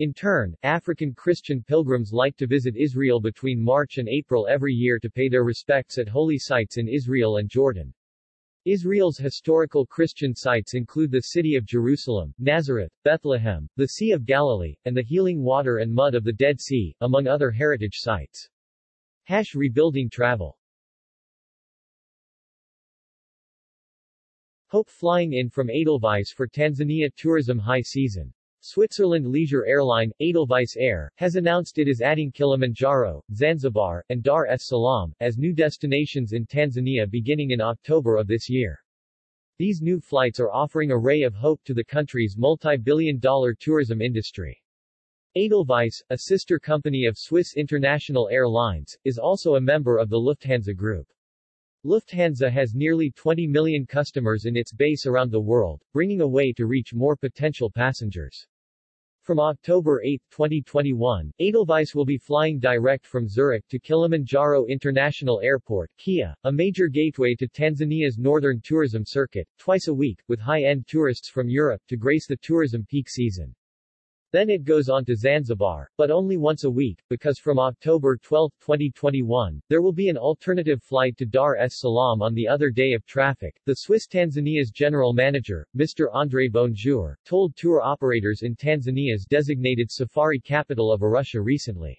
In turn, African Christian pilgrims like to visit Israel between March and April every year to pay their respects at holy sites in Israel and Jordan. Israel's historical Christian sites include the city of Jerusalem, Nazareth, Bethlehem, the Sea of Galilee, and the healing water and mud of the Dead Sea, among other heritage sites. Rebuilding travel. Hope flying in from Edelweiss for Tanzania tourism high season. Switzerland leisure airline, Edelweiss Air, has announced it is adding Kilimanjaro, Zanzibar, and Dar es Salaam, as new destinations in Tanzania beginning in October of this year. These new flights are offering a ray of hope to the country's multi-billion-dollar tourism industry. Edelweiss, a sister company of Swiss International Airlines, is also a member of the Lufthansa Group. Lufthansa has nearly 20 million customers in its base around the world, bringing a way to reach more potential passengers. From October 8, 2021, Edelweiss will be flying direct from Zurich to Kilimanjaro International Airport, Kia, a major gateway to Tanzania's northern tourism circuit, twice a week, with high-end tourists from Europe to grace the tourism peak season. Then it goes on to Zanzibar, but only once a week, because from October 12, 2021, there will be an alternative flight to Dar es Salaam on the other day of traffic, the Swiss Tanzania's general manager, Mr. André Bonjour, told tour operators in Tanzania's designated safari capital of Arusha recently.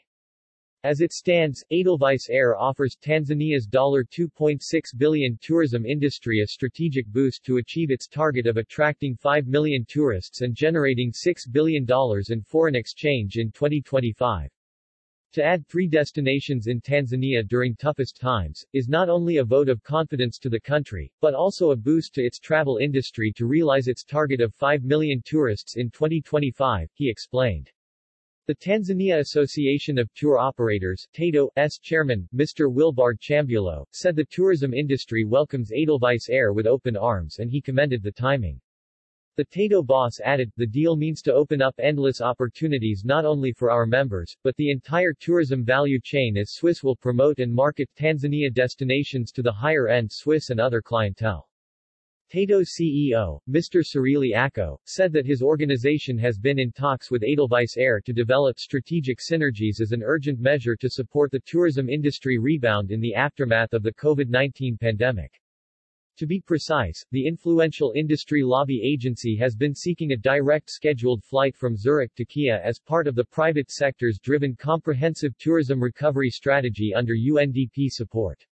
As it stands, Edelweiss Air offers Tanzania's $2.6 billion tourism industry a strategic boost to achieve its target of attracting 5 million tourists and generating $6 billion in foreign exchange in 2025. To add 3 destinations in Tanzania during toughest times, is not only a vote of confidence to the country, but also a boost to its travel industry to realize its target of 5 million tourists in 2025, he explained. The Tanzania Association of Tour Operators TATO's chairman, Mr. Wilbard Chambulo, said the tourism industry welcomes Edelweiss Air with open arms and he commended the timing. The TATO boss added, the deal means to open up endless opportunities not only for our members, but the entire tourism value chain as Swiss will promote and market Tanzania destinations to the higher-end Swiss and other clientele. TATO's CEO, Mr. Cirili Ako, said that his organization has been in talks with Edelweiss Air to develop strategic synergies as an urgent measure to support the tourism industry rebound in the aftermath of the COVID-19 pandemic. To be precise, the influential industry lobby agency has been seeking a direct scheduled flight from Zurich to Kiev as part of the private sector's driven comprehensive tourism recovery strategy under UNDP support.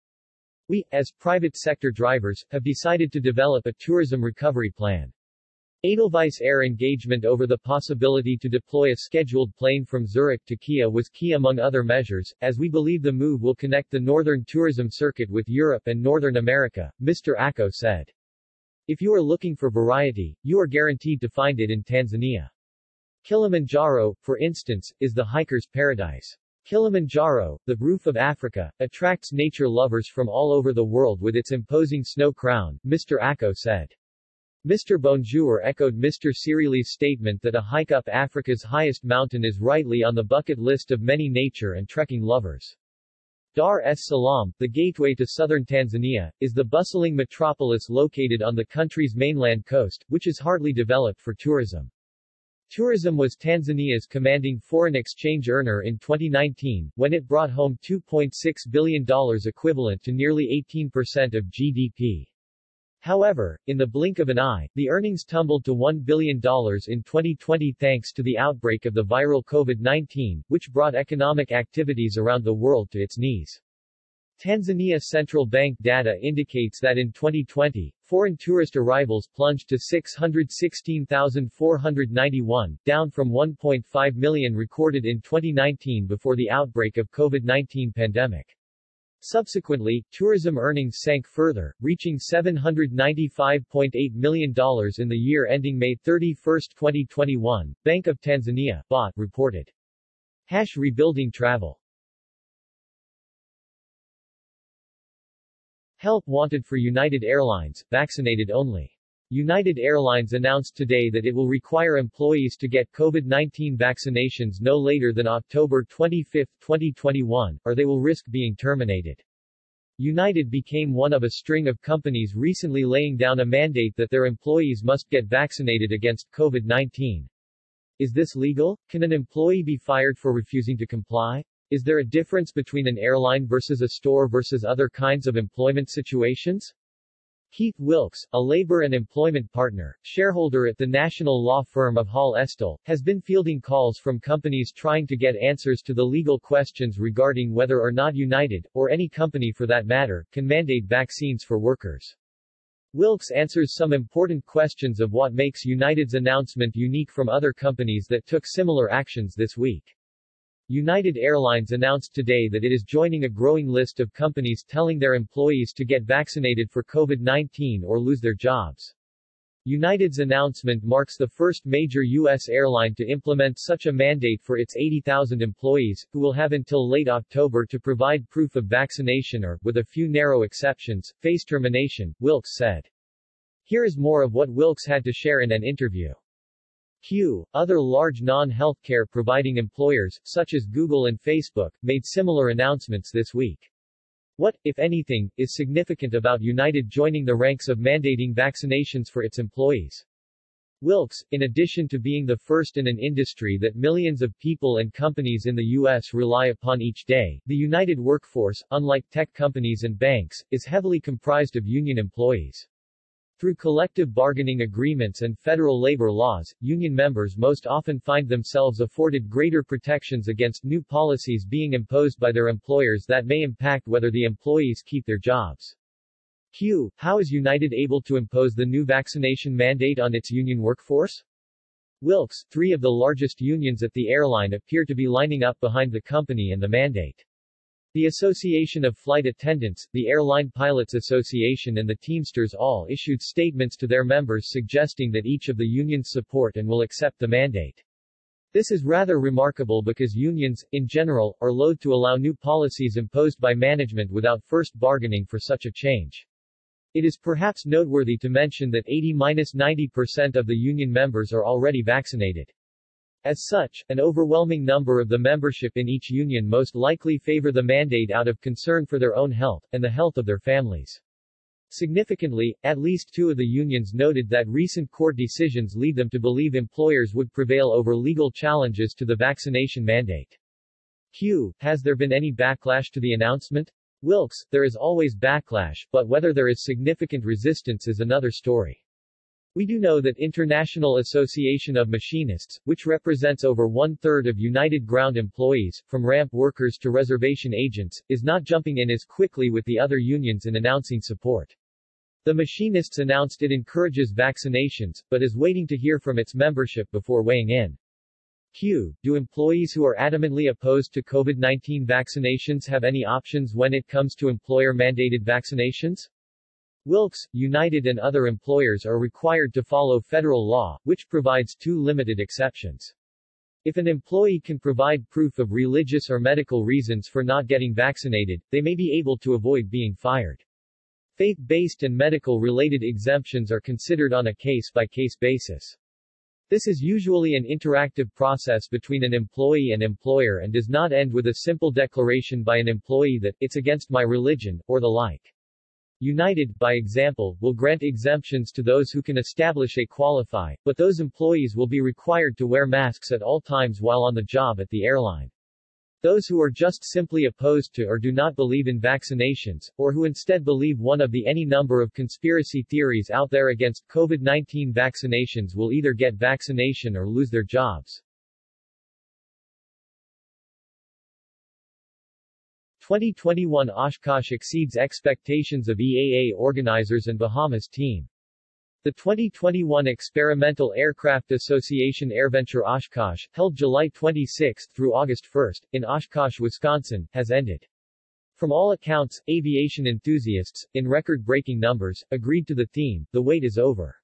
We, as private sector drivers, have decided to develop a tourism recovery plan. Edelweiss Air engagement over the possibility to deploy a scheduled plane from Zurich to Kiev was key among other measures, as we believe the move will connect the northern tourism circuit with Europe and Northern America, Mr. Ako said. If you are looking for variety, you are guaranteed to find it in Tanzania. Kilimanjaro, for instance, is the hiker's paradise. Kilimanjaro, the roof of Africa, attracts nature lovers from all over the world with its imposing snow crown, Mr. Ako said. Mr. Bonjour echoed Mr. Cirili's statement that a hike up Africa's highest mountain is rightly on the bucket list of many nature and trekking lovers. Dar es Salaam, the gateway to southern Tanzania, is the bustling metropolis located on the country's mainland coast, which is hardly developed for tourism. Tourism was Tanzania's commanding foreign exchange earner in 2019, when it brought home $2.6 billion equivalent to nearly 18% of GDP. However, in the blink of an eye, the earnings tumbled to $1 billion in 2020 thanks to the outbreak of the viral COVID-19, which brought economic activities around the world to its knees. Tanzania Central Bank data indicates that in 2020, foreign tourist arrivals plunged to 616,491, down from 1.5 million recorded in 2019 before the outbreak of COVID-19 pandemic. Subsequently, tourism earnings sank further, reaching $795.8 million in the year ending May 31, 2021, Bank of Tanzania (BOT) reported. Rebuilding travel. Help wanted for United Airlines, vaccinated only. United Airlines announced today that it will require employees to get COVID-19 vaccinations no later than October 25, 2021, or they will risk being terminated. United became one of a string of companies recently laying down a mandate that their employees must get vaccinated against COVID-19. Is this legal? Can an employee be fired for refusing to comply? Is there a difference between an airline versus a store versus other kinds of employment situations? Keith Wilkes, a labor and employment partner, shareholder at the national law firm of Hall Estel, has been fielding calls from companies trying to get answers to the legal questions regarding whether or not United, or any company for that matter, can mandate vaccines for workers. Wilkes answers some important questions of what makes United's announcement unique from other companies that took similar actions this week. United Airlines announced today that it is joining a growing list of companies telling their employees to get vaccinated for COVID-19 or lose their jobs. United's announcement marks the first major U.S. airline to implement such a mandate for its 80,000 employees, who will have until late October to provide proof of vaccination or, with a few narrow exceptions, face termination, Wilkes said. Here is more of what Wilkes had to share in an interview. Other large non-healthcare providing employers, such as Google and Facebook, made similar announcements this week. What, if anything, is significant about United joining the ranks of mandating vaccinations for its employees? Wilkes, in addition to being the first in an industry that millions of people and companies in the U.S. rely upon each day, the United workforce, unlike tech companies and banks, is heavily comprised of union employees. Through collective bargaining agreements and federal labor laws, union members most often find themselves afforded greater protections against new policies being imposed by their employers that may impact whether the employees keep their jobs. Q. How is United able to impose the new vaccination mandate on its union workforce? Wilkes, 3 of the largest unions at the airline appear to be lining up behind the company and the mandate. The Association of Flight Attendants, the Airline Pilots Association and the Teamsters all issued statements to their members suggesting that each of the unions support and will accept the mandate. This is rather remarkable because unions, in general, are loath to allow new policies imposed by management without first bargaining for such a change. It is perhaps noteworthy to mention that 80–90% of the union members are already vaccinated. As such, an overwhelming number of the membership in each union most likely favor the mandate out of concern for their own health, and the health of their families. Significantly, at least 2 of the unions noted that recent court decisions lead them to believe employers would prevail over legal challenges to the vaccination mandate. Q. Has there been any backlash to the announcement? Wilkes, there is always backlash, but whether there is significant resistance is another story. We do know that International Association of Machinists, which represents over 1/3 of United Ground employees, from ramp workers to reservation agents, is not jumping in as quickly with the other unions in announcing support. The Machinists announced it encourages vaccinations, but is waiting to hear from its membership before weighing in. Q. Do employees who are adamantly opposed to COVID-19 vaccinations have any options when it comes to employer-mandated vaccinations? Wilkes, United and other employers are required to follow federal law, which provides 2 limited exceptions. If an employee can provide proof of religious or medical reasons for not getting vaccinated, they may be able to avoid being fired. Faith-based and medical-related exemptions are considered on a case-by-case basis. This is usually an interactive process between an employee and employer and does not end with a simple declaration by an employee that, "It's against my religion," or the like. United, by example, will grant exemptions to those who can establish they qualify, but those employees will be required to wear masks at all times while on the job at the airline. Those who are just simply opposed to or do not believe in vaccinations, or who instead believe one of the any number of conspiracy theories out there against COVID-19 vaccinations will either get vaccination or lose their jobs. 2021 Oshkosh exceeds expectations of EAA organizers and Bahamas team. The 2021 Experimental Aircraft Association AirVenture Oshkosh, held July 26 through August 1, in Oshkosh, Wisconsin, has ended. From all accounts, aviation enthusiasts, in record-breaking numbers, agreed to the theme, "The wait is over."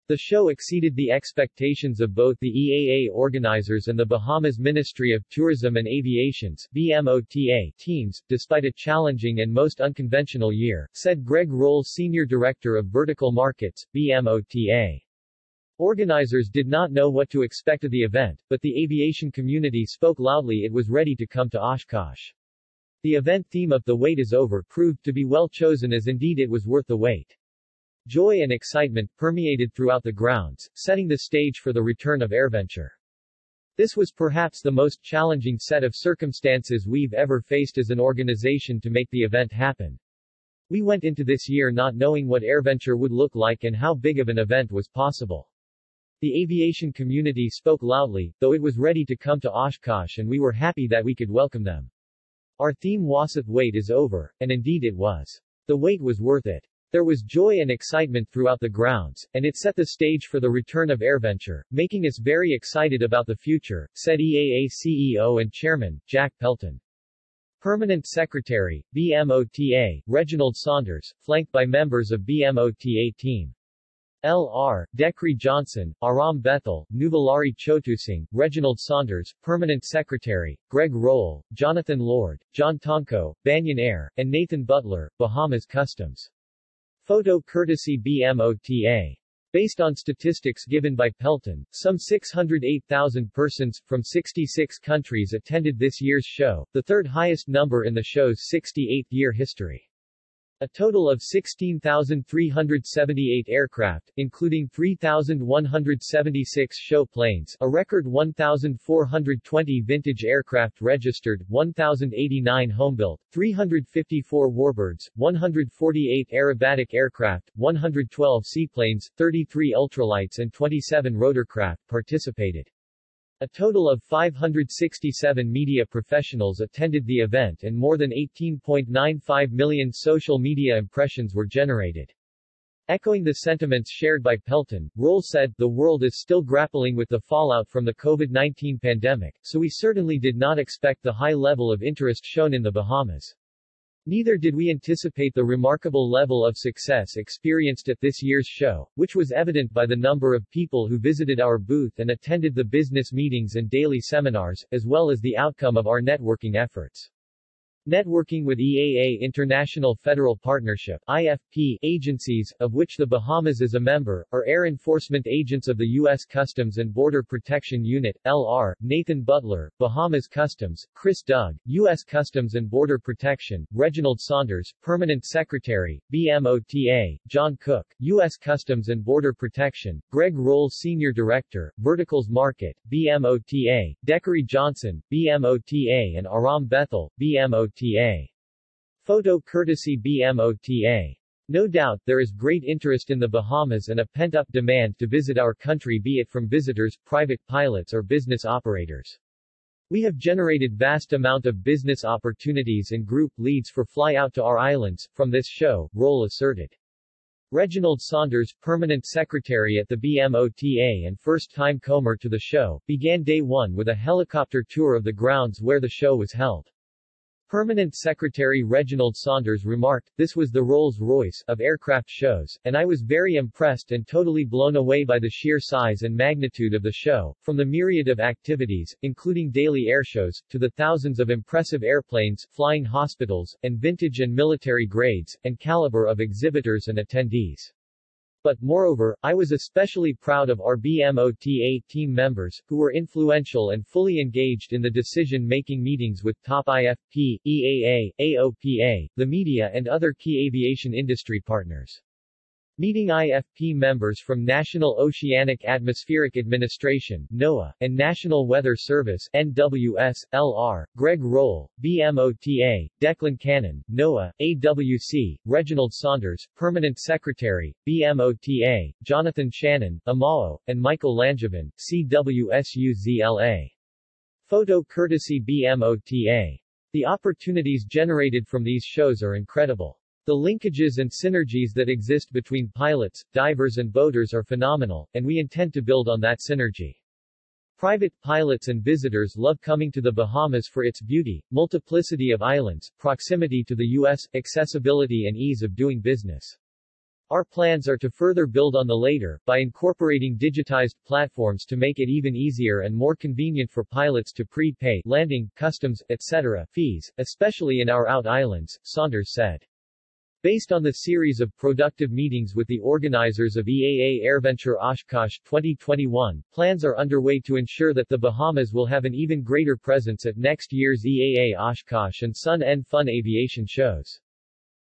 The show exceeded the expectations of both the EAA organizers and the Bahamas Ministry of Tourism and Aviation's BMOTA teams, despite a challenging and most unconventional year, said Greg Roll, Senior Director of Vertical Markets, BMOTA. Organizers did not know what to expect of the event, but the aviation community spoke loudly it was ready to come to Oshkosh. The event theme of "The Wait is Over" proved to be well chosen as indeed it was worth the wait. Joy and excitement permeated throughout the grounds, setting the stage for the return of AirVenture. This was perhaps the most challenging set of circumstances we've ever faced as an organization to make the event happen. We went into this year not knowing what AirVenture would look like and how big of an event was possible. The aviation community spoke loudly, though it was ready to come to Oshkosh, and we were happy that we could welcome them. Our theme was "The Wait is Over," and indeed it was. The wait was worth it. There was joy and excitement throughout the grounds, and it set the stage for the return of AirVenture, making us very excited about the future, said EAA CEO and Chairman, Jack Pelton. Permanent Secretary, BMOTA, Reginald Saunders, flanked by members of BMOTA team. L.R., Decree Johnson, Aram Bethel, Nuvolari Chotusing, Reginald Saunders, Permanent Secretary, Greg Roll, Jonathan Lord, John Tonko, Banyan Air, and Nathan Butler, Bahamas Customs. Photo courtesy BMOTA. Based on statistics given by Pelton, some 608,000 persons, from 66 countries attended this year's show, the third highest number in the show's 68th-year history. A total of 16,378 aircraft, including 3,176 show planes, a record 1,420 vintage aircraft registered, 1,089 homebuilt, 354 warbirds, 148 aerobatic aircraft, 112 seaplanes, 33 ultralights and 27 rotorcraft participated. A total of 567 media professionals attended the event and more than 18.95 million social media impressions were generated. Echoing the sentiments shared by Pelton, Roll said, "The world is still grappling with the fallout from the COVID-19 pandemic, so we certainly did not expect the high level of interest shown in the Bahamas. Neither did we anticipate the remarkable level of success experienced at this year's show, which was evident by the number of people who visited our booth and attended the business meetings and daily seminars, as well as the outcome of our networking efforts." Networking with EAA International Federal Partnership (IFP) agencies, of which the Bahamas is a member, are Air Enforcement Agents of the U.S. Customs and Border Protection Unit, LR, Nathan Butler, Bahamas Customs, Chris Doug, U.S. Customs and Border Protection, Reginald Saunders, Permanent Secretary, BMOTA, John Cook, U.S. Customs and Border Protection, Greg Roll Senior Director, Verticals Market, BMOTA, Deckery Johnson, BMOTA and Aram Bethel, BMOTA. Photo courtesy BMOTA. No doubt, there is great interest in the Bahamas and a pent-up demand to visit our country, be it from visitors, private pilots or business operators. We have generated vast amount of business opportunities and group leads for fly out to our islands, from this show, Roll asserted. Reginald Saunders, Permanent Secretary at the BMOTA and first-time comer to the show, began day one with a helicopter tour of the grounds where the show was held. Permanent Secretary Reginald Saunders remarked, "This was the Rolls-Royce of aircraft shows, and I was very impressed and totally blown away by the sheer size and magnitude of the show, from the myriad of activities, including daily airshows, to the thousands of impressive airplanes, flying hospitals, and vintage and military grades, and caliber of exhibitors and attendees. But, moreover, I was especially proud of our BMOTA team members, who were influential and fully engaged in the decision-making meetings with top IFP, EAA, AOPA, the media and other key aviation industry partners. Meeting IFP members from National Oceanic Atmospheric Administration, NOAA, and National Weather Service, NWS, LR, Greg Roll, BMOTA, Declan Cannon, NOAA, AWC, Reginald Saunders, Permanent Secretary, BMOTA, Jonathan Shannon, AMAO, and Michael Langevin, CWSUZLA. Photo courtesy BMOTA. The opportunities generated from these shows are incredible. The linkages and synergies that exist between pilots, divers and boaters are phenomenal, and we intend to build on that synergy. Private pilots and visitors love coming to the Bahamas for its beauty, multiplicity of islands, proximity to the U.S., accessibility and ease of doing business. Our plans are to further build on the latter, by incorporating digitized platforms to make it even easier and more convenient for pilots to pre-pay landing, customs, etc. fees, especially in our out islands, Saunders said. Based on the series of productive meetings with the organizers of EAA AirVenture Oshkosh 2021, plans are underway to ensure that the Bahamas will have an even greater presence at next year's EAA Oshkosh and Sun and Fun aviation shows.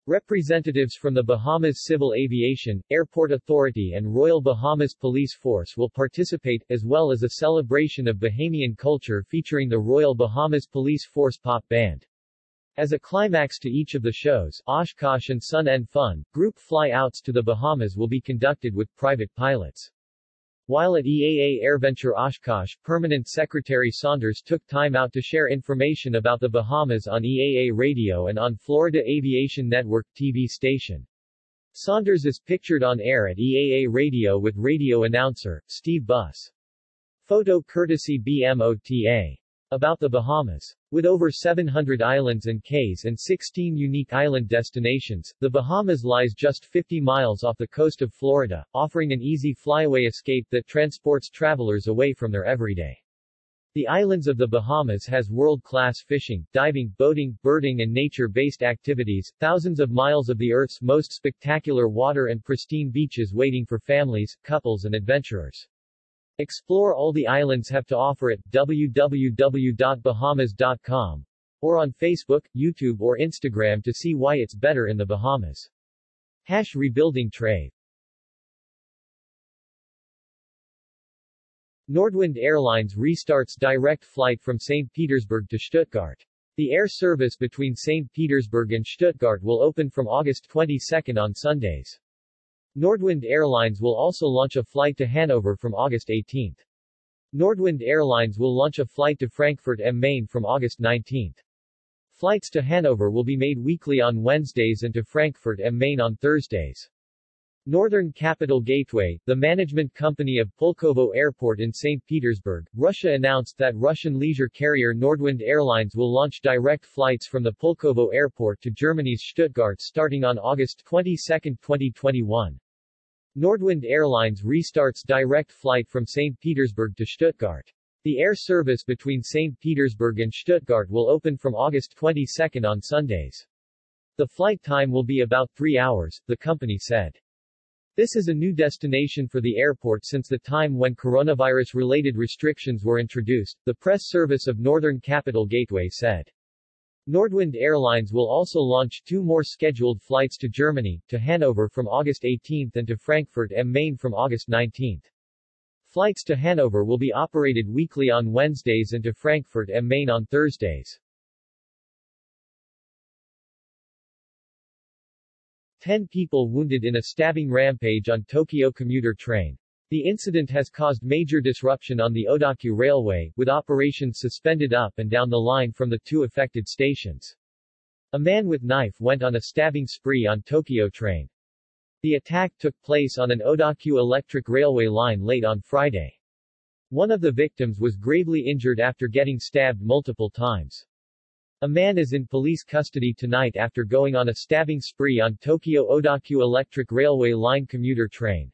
Representatives from the Bahamas Civil Aviation, Airport Authority and Royal Bahamas Police Force will participate, as well as a celebration of Bahamian culture featuring the Royal Bahamas Police Force Pop Band. As a climax to each of the shows, Oshkosh and Sun and Fun, group fly-outs to the Bahamas will be conducted with private pilots. While at EAA AirVenture Oshkosh, Permanent Secretary Saunders took time out to share information about the Bahamas on EAA Radio and on Florida Aviation Network TV station. Saunders is pictured on air at EAA Radio with radio announcer, Steve Buss. Photo courtesy BMOTA. About the Bahamas. With over 700 islands and cays and 16 unique island destinations, the Bahamas lies just 50 miles off the coast of Florida, offering an easy flyaway escape that transports travelers away from their everyday. The islands of the Bahamas has world-class fishing, diving, boating, birding and nature-based activities, thousands of miles of the Earth's most spectacular water and pristine beaches waiting for families, couples and adventurers. Explore all the islands have to offer at www.bahamas.com. or on Facebook, YouTube or Instagram to see why it's better in the Bahamas. Rebuilding trade. Nordwind Airlines restarts direct flight from St. Petersburg to Stuttgart. The air service between St. Petersburg and Stuttgart will open from August 22 on Sundays. Nordwind Airlines will also launch a flight to Hanover from August 18. Nordwind Airlines will launch a flight to Frankfurt am Main from August 19. Flights to Hanover will be made weekly on Wednesdays and to Frankfurt am Main on Thursdays. Northern Capital Gateway, the management company of Pulkovo Airport in St. Petersburg, Russia announced that Russian leisure carrier Nordwind Airlines will launch direct flights from the Pulkovo Airport to Germany's Stuttgart starting on August 22, 2021. Nordwind Airlines restarts direct flight from St. Petersburg to Stuttgart. The air service between St. Petersburg and Stuttgart will open from August 22 on Sundays. The flight time will be about 3 hours, the company said. This is a new destination for the airport since the time when coronavirus-related restrictions were introduced, the press service of Northern Capital Gateway said. Nordwind Airlines will also launch 2 more scheduled flights to Germany, to Hanover from August 18 and to Frankfurt am Main from August 19. Flights to Hanover will be operated weekly on Wednesdays and to Frankfurt am Main on Thursdays. 10 people wounded in a stabbing rampage on Tokyo commuter train. The incident has caused major disruption on the Odakyu Railway, with operations suspended up and down the line from the 2 affected stations. A man with knife went on a stabbing spree on Tokyo train. The attack took place on an Odakyu electric railway line late on Friday. One of the victims was gravely injured after getting stabbed multiple times. A man is in police custody tonight after going on a stabbing spree on Tokyo Odakyu Electric Railway Line commuter train.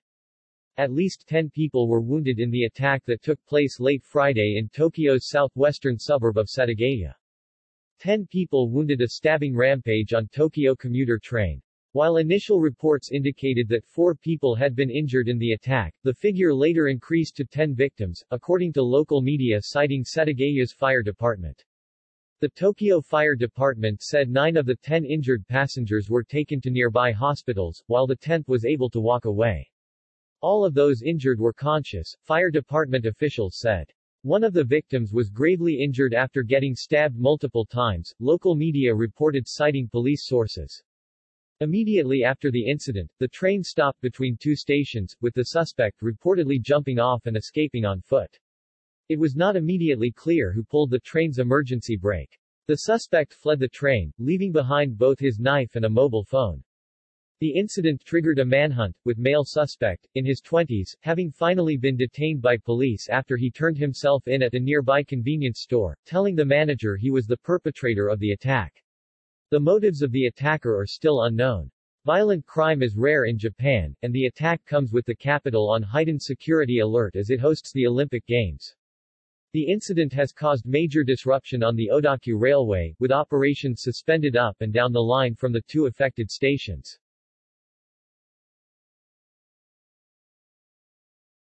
At least 10 people were wounded in the attack that took place late Friday in Tokyo's southwestern suburb of Setagaya. 10 people wounded a stabbing rampage on Tokyo commuter train. While initial reports indicated that 4 people had been injured in the attack, the figure later increased to 10 victims, according to local media citing Setagaya's fire department. The Tokyo Fire Department said 9 of the 10 injured passengers were taken to nearby hospitals, while the 10th was able to walk away. All of those injured were conscious, fire department officials said. One of the victims was gravely injured after getting stabbed multiple times, local media reported citing police sources. Immediately after the incident, the train stopped between 2 stations, with the suspect reportedly jumping off and escaping on foot. It was not immediately clear who pulled the train's emergency brake. The suspect fled the train, leaving behind both his knife and a mobile phone. The incident triggered a manhunt, with male suspect, in his 20s, having finally been detained by police after he turned himself in at a nearby convenience store, telling the manager he was the perpetrator of the attack. The motives of the attacker are still unknown. Violent crime is rare in Japan, and the attack comes with the capital on heightened security alert as it hosts the Olympic Games. The incident has caused major disruption on the Odakyu Railway, with operations suspended up and down the line from the 2 affected stations.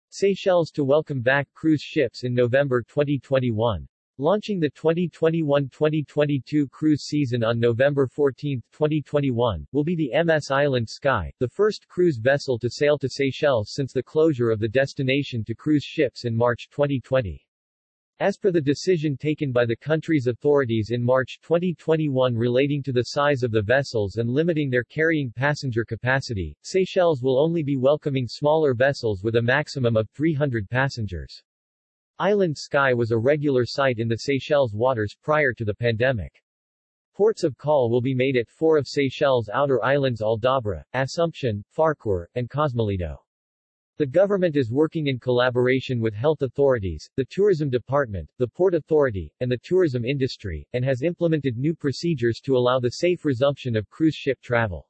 Seychelles to welcome back cruise ships in November 2021. Launching the 2021-2022 cruise season on November 14, 2021, will be the MS Island Sky, the first cruise vessel to sail to Seychelles since the closure of the destination to cruise ships in March 2020. As per the decision taken by the country's authorities in March 2021 relating to the size of the vessels and limiting their carrying passenger capacity, Seychelles will only be welcoming smaller vessels with a maximum of 300 passengers. Island Sky was a regular sight in the Seychelles waters prior to the pandemic. Ports of call will be made at 4 of Seychelles' outer islands: Aldabra, Assumption, Farquhar, and Cosmolito. The government is working in collaboration with health authorities, the tourism department, the port authority, and the tourism industry, and has implemented new procedures to allow the safe resumption of cruise ship travel.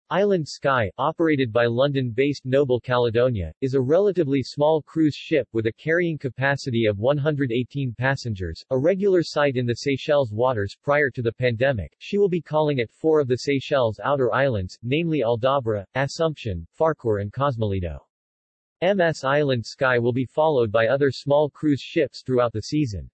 Island Sky, operated by London-based Noble Caledonia, is a relatively small cruise ship with a carrying capacity of 118 passengers, a regular sight in the Seychelles waters prior to the pandemic. She will be calling at 4 of the Seychelles' outer islands, namely Aldabra, Assumption, Farquhar and Cosmolito. MS Island Sky will be followed by other small cruise ships throughout the season.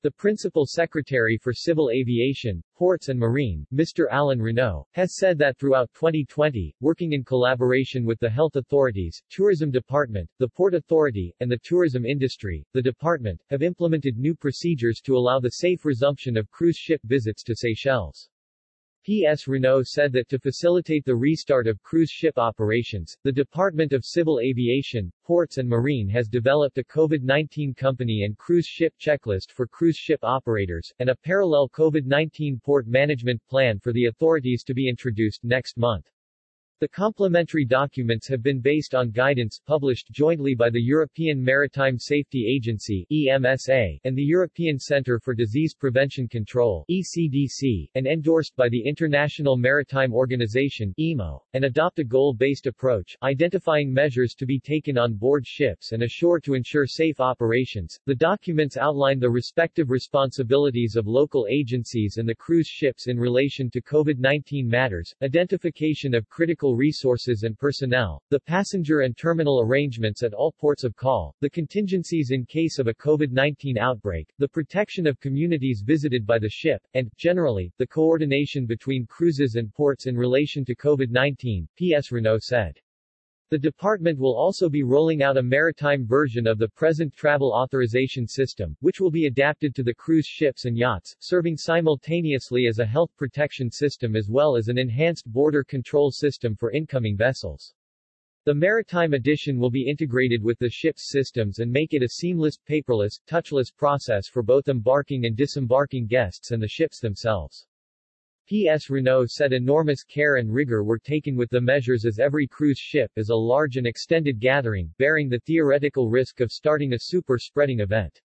The Principal Secretary for Civil Aviation, Ports and Marine, Mr. Alain Renaud, has said that throughout 2020, working in collaboration with the health authorities, tourism department, the Port Authority, and the tourism industry, the department, have implemented new procedures to allow the safe resumption of cruise ship visits to Seychelles. P.S. Renaud said that to facilitate the restart of cruise ship operations, the Department of Civil Aviation, Ports and Marine has developed a COVID-19 company and cruise ship checklist for cruise ship operators, and a parallel COVID-19 port management plan for the authorities to be introduced next month. The complementary documents have been based on guidance published jointly by the European Maritime Safety Agency (EMSA) and the European Centre for Disease Prevention Control (ECDC), and endorsed by the International Maritime Organization (IMO), and adopt a goal-based approach, identifying measures to be taken on board ships and ashore to ensure safe operations. The documents outline the respective responsibilities of local agencies and the cruise ships in relation to COVID-19 matters, identification of critical resources and personnel, the passenger and terminal arrangements at all ports of call, the contingencies in case of a COVID-19 outbreak, the protection of communities visited by the ship, and, generally, the coordination between cruises and ports in relation to COVID-19, P.S. Renaud said. The department will also be rolling out a maritime version of the present travel authorization system, which will be adapted to the cruise ships and yachts, serving simultaneously as a health protection system as well as an enhanced border control system for incoming vessels. The maritime edition will be integrated with the ship's systems and make it a seamless, paperless, touchless process for both embarking and disembarking guests and the ships themselves. P.S. Renaud said enormous care and rigor were taken with the measures as every cruise ship is a large and extended gathering, bearing the theoretical risk of starting a super-spreading event.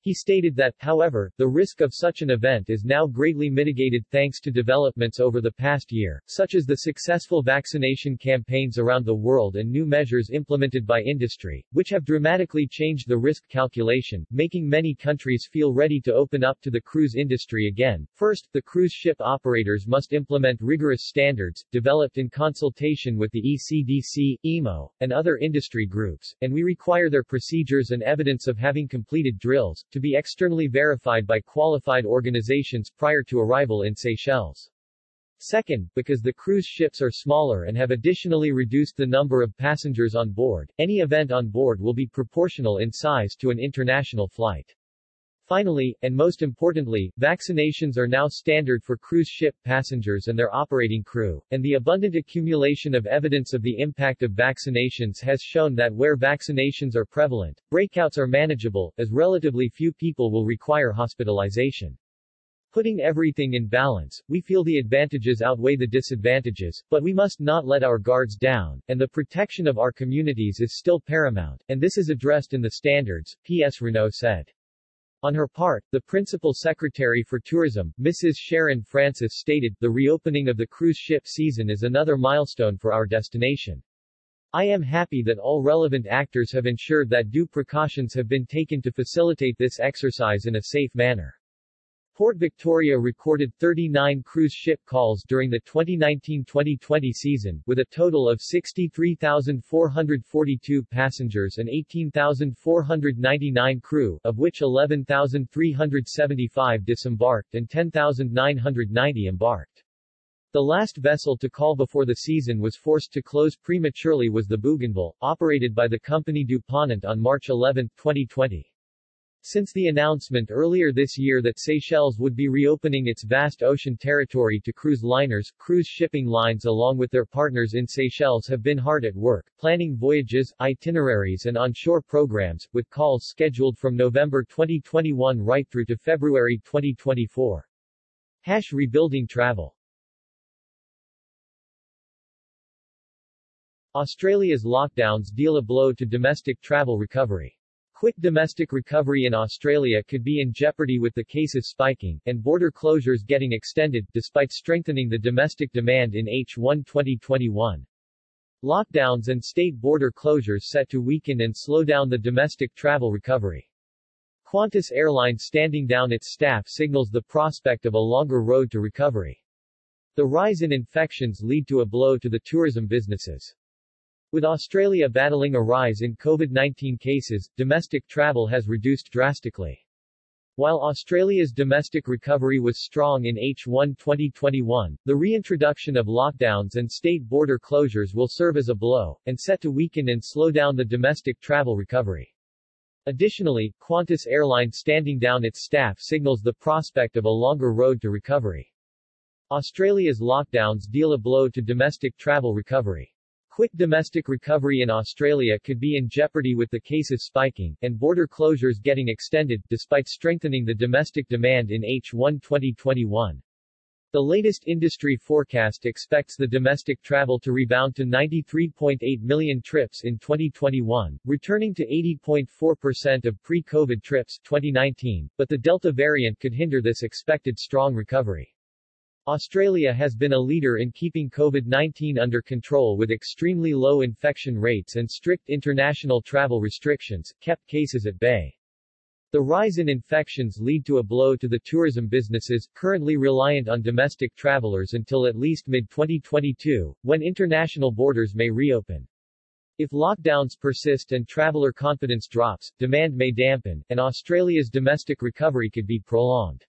He stated that, however, the risk of such an event is now greatly mitigated thanks to developments over the past year, such as the successful vaccination campaigns around the world and new measures implemented by industry, which have dramatically changed the risk calculation, making many countries feel ready to open up to the cruise industry again. First, the cruise ship operators must implement rigorous standards, developed in consultation with the ECDC, IMO, and other industry groups, and we require their procedures and evidence of having completed drills, to be externally verified by qualified organizations prior to arrival in Seychelles. Second, because the cruise ships are smaller and have additionally reduced the number of passengers on board, any event on board will be proportional in size to an international flight. Finally, and most importantly, vaccinations are now standard for cruise ship passengers and their operating crew, and the abundant accumulation of evidence of the impact of vaccinations has shown that where vaccinations are prevalent, breakouts are manageable, as relatively few people will require hospitalization. Putting everything in balance, we feel the advantages outweigh the disadvantages, but we must not let our guards down, and the protection of our communities is still paramount, and this is addressed in the standards, P.S. Renaud said. On her part, the Principal Secretary for Tourism, Mrs. Sharon Francis stated, "The reopening of the cruise ship season is another milestone for our destination. I am happy that all relevant actors have ensured that due precautions have been taken to facilitate this exercise in a safe manner." Port Victoria recorded 39 cruise ship calls during the 2019-2020 season, with a total of 63,442 passengers and 18,499 crew, of which 11,375 disembarked and 10,990 embarked. The last vessel to call before the season was forced to close prematurely was the Bougainville, operated by the company DuPont on March 11, 2020. Since the announcement earlier this year that Seychelles would be reopening its vast ocean territory to cruise liners, cruise shipping lines along with their partners in Seychelles have been hard at work, planning voyages, itineraries and onshore programs, with calls scheduled from November 2021 right through to February 2024. Rebuilding travel. Australia's lockdowns deal a blow to domestic travel recovery. Quick domestic recovery in Australia could be in jeopardy with the cases spiking, and border closures getting extended, despite strengthening the domestic demand in H1 2021. Lockdowns and state border closures set to weaken and slow down the domestic travel recovery. Qantas Airlines standing down its staff signals the prospect of a longer road to recovery. The rise in infections lead to a blow to the tourism businesses. With Australia battling a rise in COVID-19 cases, domestic travel has reduced drastically. While Australia's domestic recovery was strong in H1 2021, the reintroduction of lockdowns and state border closures will serve as a blow, and set to weaken and slow down the domestic travel recovery. Additionally, Qantas Airlines standing down its staff signals the prospect of a longer road to recovery. Australia's lockdowns deal a blow to domestic travel recovery. Quick domestic recovery in Australia could be in jeopardy with the cases spiking, and border closures getting extended, despite strengthening the domestic demand in H1 2021. The latest industry forecast expects the domestic travel to rebound to 93.8 million trips in 2021, returning to 80.4% of pre-COVID trips 2019, but the Delta variant could hinder this expected strong recovery. Australia has been a leader in keeping COVID-19 under control with extremely low infection rates and strict international travel restrictions, kept cases at bay. The rise in infections lead to a blow to the tourism businesses, currently reliant on domestic travelers until at least mid-2022, when international borders may reopen. If lockdowns persist and traveler confidence drops, demand may dampen, and Australia's domestic recovery could be prolonged.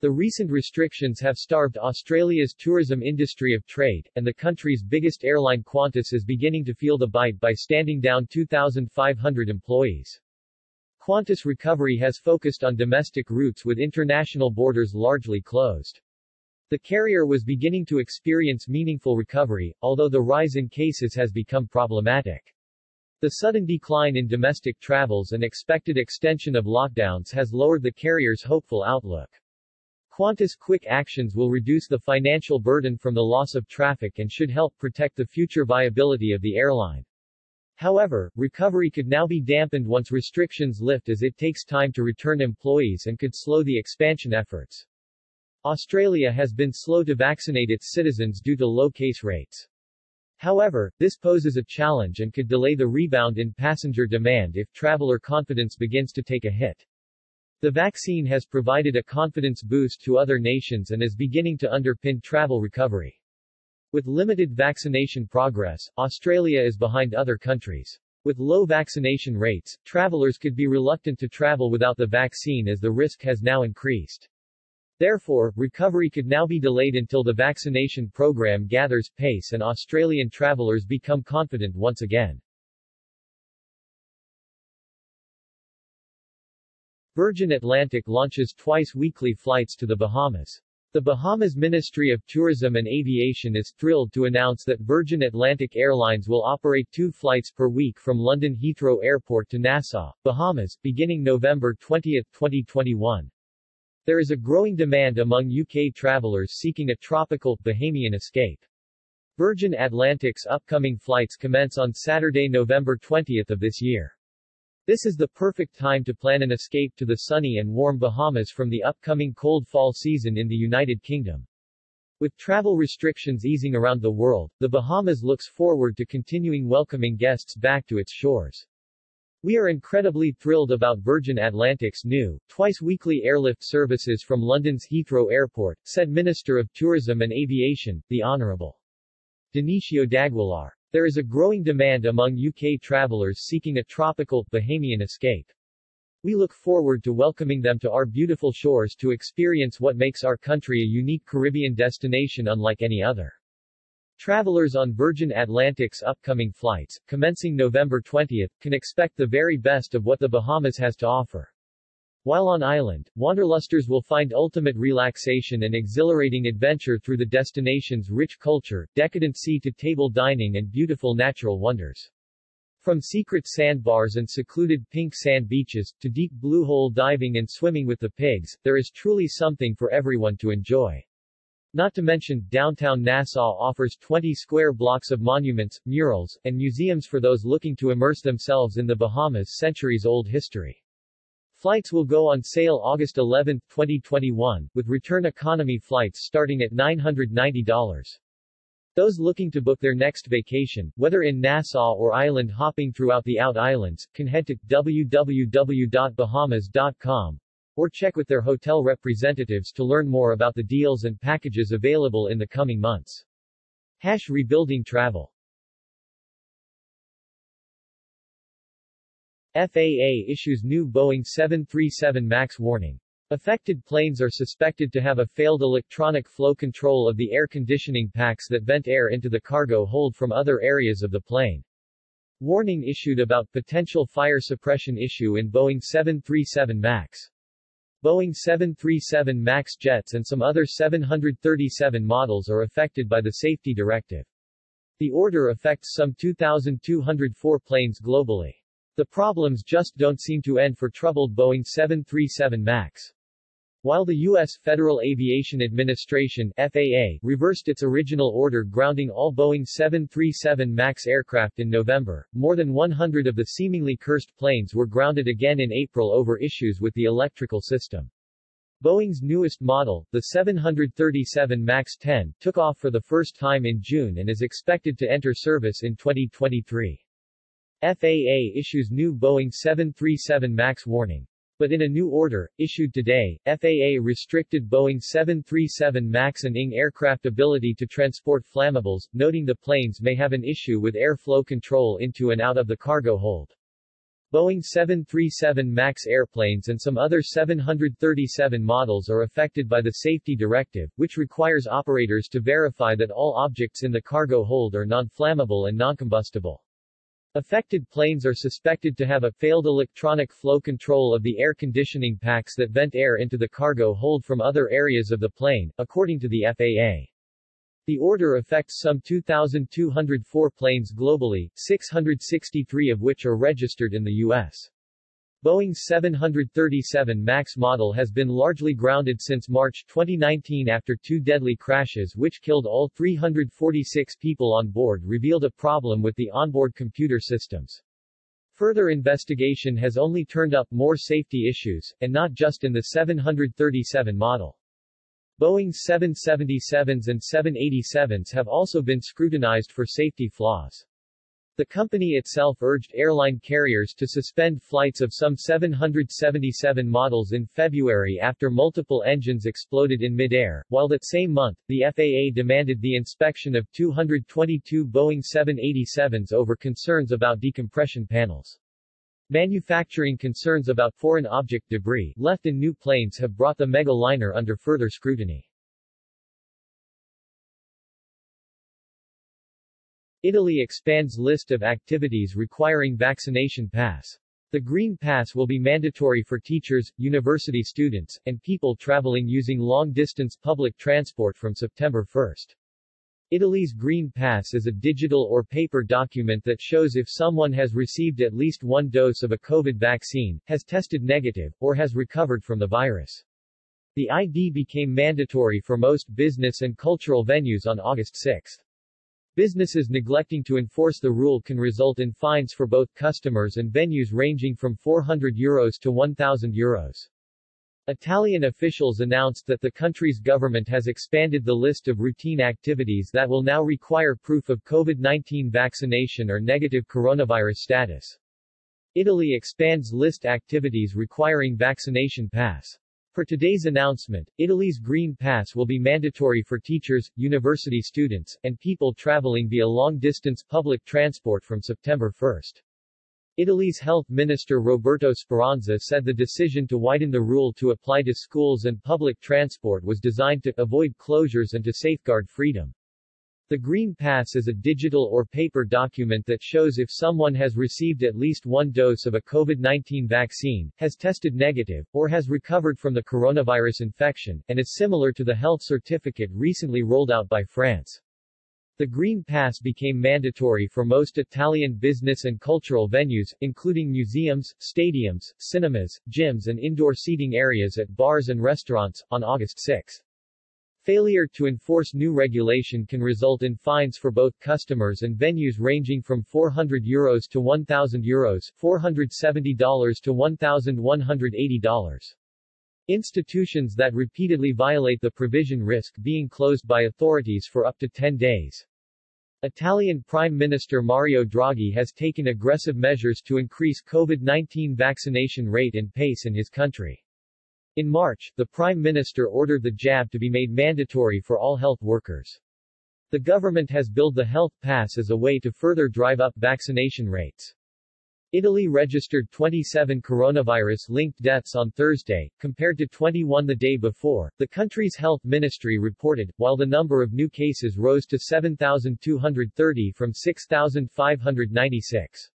The recent restrictions have starved Australia's tourism industry of trade, and the country's biggest airline Qantas is beginning to feel the bite by standing down 2,500 employees. Qantas' recovery has focused on domestic routes with international borders largely closed. The carrier was beginning to experience meaningful recovery, although the rise in cases has become problematic. The sudden decline in domestic travels and expected extension of lockdowns has lowered the carrier's hopeful outlook. Qantas' quick actions will reduce the financial burden from the loss of traffic and should help protect the future viability of the airline. However, recovery could now be dampened once restrictions lift, as it takes time to return employees and could slow the expansion efforts. Australia has been slow to vaccinate its citizens due to low case rates. However, this poses a challenge and could delay the rebound in passenger demand if traveler confidence begins to take a hit. The vaccine has provided a confidence boost to other nations and is beginning to underpin travel recovery. With limited vaccination progress, Australia is behind other countries. With low vaccination rates, travelers could be reluctant to travel without the vaccine as the risk has now increased. Therefore, recovery could now be delayed until the vaccination program gathers pace and Australian travelers become confident once again. Virgin Atlantic launches twice-weekly flights to the Bahamas. The Bahamas Ministry of Tourism and Aviation is thrilled to announce that Virgin Atlantic Airlines will operate 2 flights per week from London Heathrow Airport to Nassau, Bahamas, beginning November 20, 2021. There is a growing demand among UK travelers seeking a tropical, Bahamian escape. Virgin Atlantic's upcoming flights commence on Saturday, November 20 of this year. This is the perfect time to plan an escape to the sunny and warm Bahamas from the upcoming cold fall season in the United Kingdom. With travel restrictions easing around the world, the Bahamas looks forward to continuing welcoming guests back to its shores. We are incredibly thrilled about Virgin Atlantic's new, twice-weekly airlift services from London's Heathrow Airport, said Minister of Tourism and Aviation, the Honourable Dionisio Daguilar. There is a growing demand among UK travelers seeking a tropical, Bahamian escape. We look forward to welcoming them to our beautiful shores to experience what makes our country a unique Caribbean destination unlike any other. Travelers on Virgin Atlantic's upcoming flights, commencing November 20, can expect the very best of what the Bahamas has to offer. While on island, wanderlusters will find ultimate relaxation and exhilarating adventure through the destination's rich culture, decadent sea-to-table dining and beautiful natural wonders. From secret sandbars and secluded pink sand beaches, to deep blue hole diving and swimming with the pigs, there is truly something for everyone to enjoy. Not to mention, downtown Nassau offers 20 square blocks of monuments, murals, and museums for those looking to immerse themselves in the Bahamas' centuries-old history. Flights will go on sale August 11, 2021, with return economy flights starting at $990. Those looking to book their next vacation, whether in Nassau or island hopping throughout the Out Islands, can head to www.bahamas.com or check with their hotel representatives to learn more about the deals and packages available in the coming months. Rebuilding travel. FAA issues new Boeing 737 MAX warning. Affected planes are suspected to have a failed electronic flow control of the air conditioning packs that vent air into the cargo hold from other areas of the plane. Warning issued about potential fire suppression issue in Boeing 737 MAX. Boeing 737 MAX jets and some other 737 models are affected by the safety directive. The order affects some 2,204 planes globally. The problems just don't seem to end for troubled Boeing 737 MAX. While the U.S. Federal Aviation Administration (FAA) reversed its original order grounding all Boeing 737 MAX aircraft in November, more than 100 of the seemingly cursed planes were grounded again in April over issues with the electrical system. Boeing's newest model, the 737 MAX 10, took off for the first time in June and is expected to enter service in 2023. FAA issues new Boeing 737 MAX warning. But in a new order, issued today, FAA restricted Boeing 737 MAX and ING aircraft ability to transport flammables, noting the planes may have an issue with airflow control into and out of the cargo hold. Boeing 737 MAX airplanes and some other 737 models are affected by the safety directive, which requires operators to verify that all objects in the cargo hold are non-flammable and non-combustible. Affected planes are suspected to have a failed electronic flow control of the air conditioning packs that vent air into the cargo hold from other areas of the plane, according to the FAA. The order affects some 2,204 planes globally, 663 of which are registered in the U.S. Boeing's 737 MAX model has been largely grounded since March 2019 after two deadly crashes which killed all 346 people on board revealed a problem with the onboard computer systems. Further investigation has only turned up more safety issues, and not just in the 737 model. Boeing's 777s and 787s have also been scrutinized for safety flaws. The company itself urged airline carriers to suspend flights of some 777 models in February after multiple engines exploded in mid-air, while that same month, the FAA demanded the inspection of 222 Boeing 787s over concerns about decompression panels. Manufacturing concerns about foreign object debris left in new planes have brought the mega-liner under further scrutiny. Italy expands list of activities requiring vaccination pass. The Green Pass will be mandatory for teachers, university students, and people traveling using long-distance public transport from September 1. Italy's Green Pass is a digital or paper document that shows if someone has received at least one dose of a COVID vaccine, has tested negative, or has recovered from the virus. The ID became mandatory for most business and cultural venues on August 6. Businesses neglecting to enforce the rule can result in fines for both customers and venues ranging from €400 to €1,000. Italian officials announced that the country's government has expanded the list of routine activities that will now require proof of COVID-19 vaccination or negative coronavirus status. Italy expands list activities requiring vaccination pass. For today's announcement, Italy's Green Pass will be mandatory for teachers, university students, and people traveling via long-distance public transport from September 1. Italy's Health Minister Roberto Speranza said the decision to widen the rule to apply to schools and public transport was designed to avoid closures and to safeguard freedom. The Green Pass is a digital or paper document that shows if someone has received at least one dose of a COVID-19 vaccine, has tested negative, or has recovered from the coronavirus infection, and is similar to the health certificate recently rolled out by France. The Green Pass became mandatory for most Italian business and cultural venues, including museums, stadiums, cinemas, gyms and indoor seating areas at bars and restaurants, on August 6. Failure to enforce new regulation can result in fines for both customers and venues ranging from €400 to €1,000, $470 to $1,180. Institutions that repeatedly violate the provision risk being closed by authorities for up to 10 days. Italian Prime Minister Mario Draghi has taken aggressive measures to increase COVID-19 vaccination rate and pace in his country. In March, the Prime Minister ordered the jab to be made mandatory for all health workers. The government has billed the Health Pass as a way to further drive up vaccination rates. Italy registered 27 coronavirus-linked deaths on Thursday, compared to 21 the day before, the country's health ministry reported, while the number of new cases rose to 7,230 from 6,596.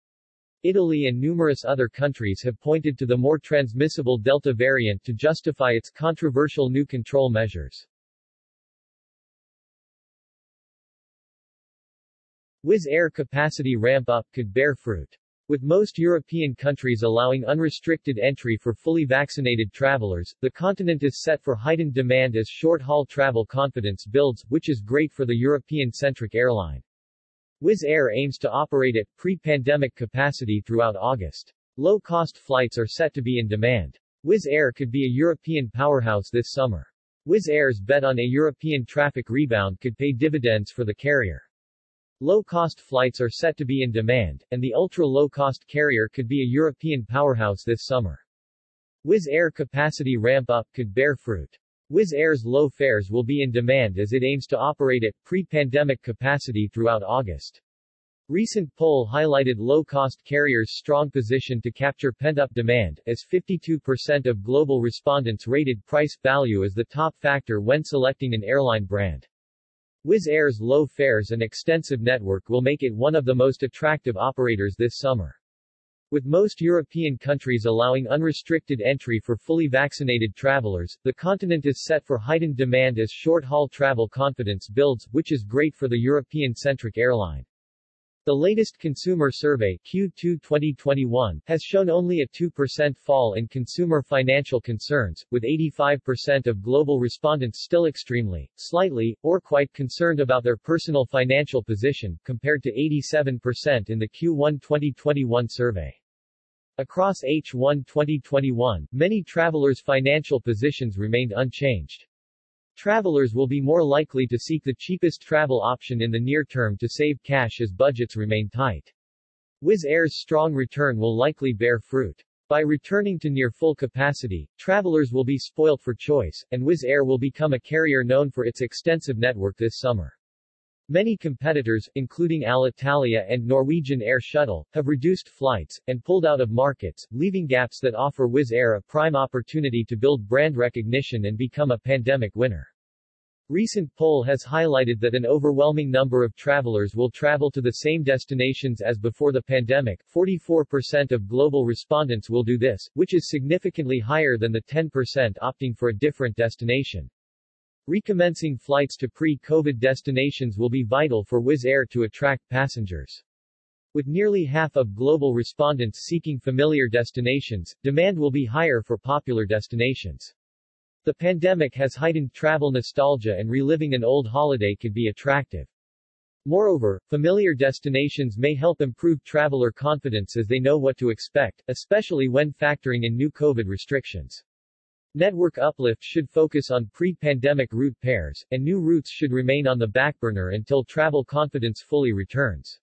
Italy and numerous other countries have pointed to the more transmissible Delta variant to justify its controversial new control measures. Wizz Air capacity ramp-up could bear fruit. With most European countries allowing unrestricted entry for fully vaccinated travelers, the continent is set for heightened demand as short-haul travel confidence builds, which is great for the European-centric airline. Wizz Air aims to operate at pre-pandemic capacity throughout August. Low-cost flights are set to be in demand. Wizz Air could be a European powerhouse this summer. Wizz Air's bet on a European traffic rebound could pay dividends for the carrier. Low-cost flights are set to be in demand, and the ultra-low-cost carrier could be a European powerhouse this summer. Wizz Air capacity ramp-up could bear fruit. Wizz Air's low fares will be in demand as it aims to operate at pre-pandemic capacity throughout August. Recent poll highlighted low-cost carriers' strong position to capture pent-up demand, as 52% of global respondents rated price value as the top factor when selecting an airline brand. Wizz Air's low fares and extensive network will make it one of the most attractive operators this summer. With most European countries allowing unrestricted entry for fully vaccinated travelers, the continent is set for heightened demand as short-haul travel confidence builds, which is great for the European-centric airline. The latest consumer survey, Q2 2021, has shown only a 2% fall in consumer financial concerns, with 85% of global respondents still extremely, slightly, or quite concerned about their personal financial position, compared to 87% in the Q1 2021 survey. Across H1 2021, many travelers' financial positions remained unchanged. Travelers will be more likely to seek the cheapest travel option in the near term to save cash as budgets remain tight. Wizz Air's strong return will likely bear fruit. By returning to near full capacity, travelers will be spoilt for choice, and Wizz Air will become a carrier known for its extensive network this summer. Many competitors, including Alitalia and Norwegian Air Shuttle, have reduced flights, and pulled out of markets, leaving gaps that offer Wizz Air a prime opportunity to build brand recognition and become a pandemic winner. Recent poll has highlighted that an overwhelming number of travelers will travel to the same destinations as before the pandemic. 44% of global respondents will do this, which is significantly higher than the 10% opting for a different destination. Recommencing flights to pre-COVID destinations will be vital for Wizz Air to attract passengers. With nearly half of global respondents seeking familiar destinations, demand will be higher for popular destinations. The pandemic has heightened travel nostalgia, and reliving an old holiday could be attractive. Moreover, familiar destinations may help improve traveler confidence as they know what to expect, especially when factoring in new COVID restrictions. Network uplift should focus on pre-pandemic route pairs, and new routes should remain on the backburner until travel confidence fully returns.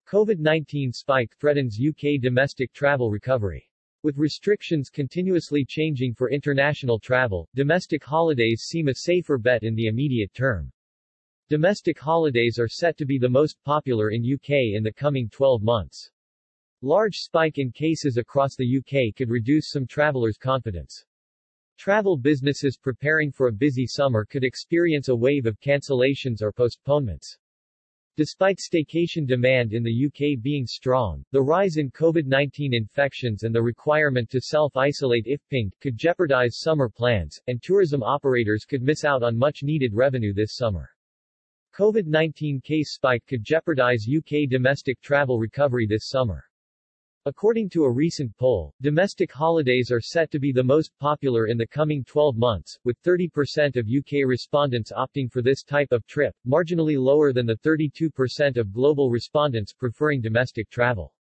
COVID-19 spike threatens UK domestic travel recovery. With restrictions continuously changing for international travel, domestic holidays seem a safer bet in the immediate term. Domestic holidays are set to be the most popular in UK in the coming 12 months. Large spike in cases across the UK could reduce some travelers' confidence. Travel businesses preparing for a busy summer could experience a wave of cancellations or postponements. Despite staycation demand in the UK being strong, the rise in COVID-19 infections and the requirement to self-isolate if pinged could jeopardize summer plans, and tourism operators could miss out on much-needed revenue this summer. COVID-19 case spike could jeopardize UK domestic travel recovery this summer. According to a recent poll, domestic holidays are set to be the most popular in the coming 12 months, with 30% of UK respondents opting for this type of trip, marginally lower than the 32% of global respondents preferring domestic travel.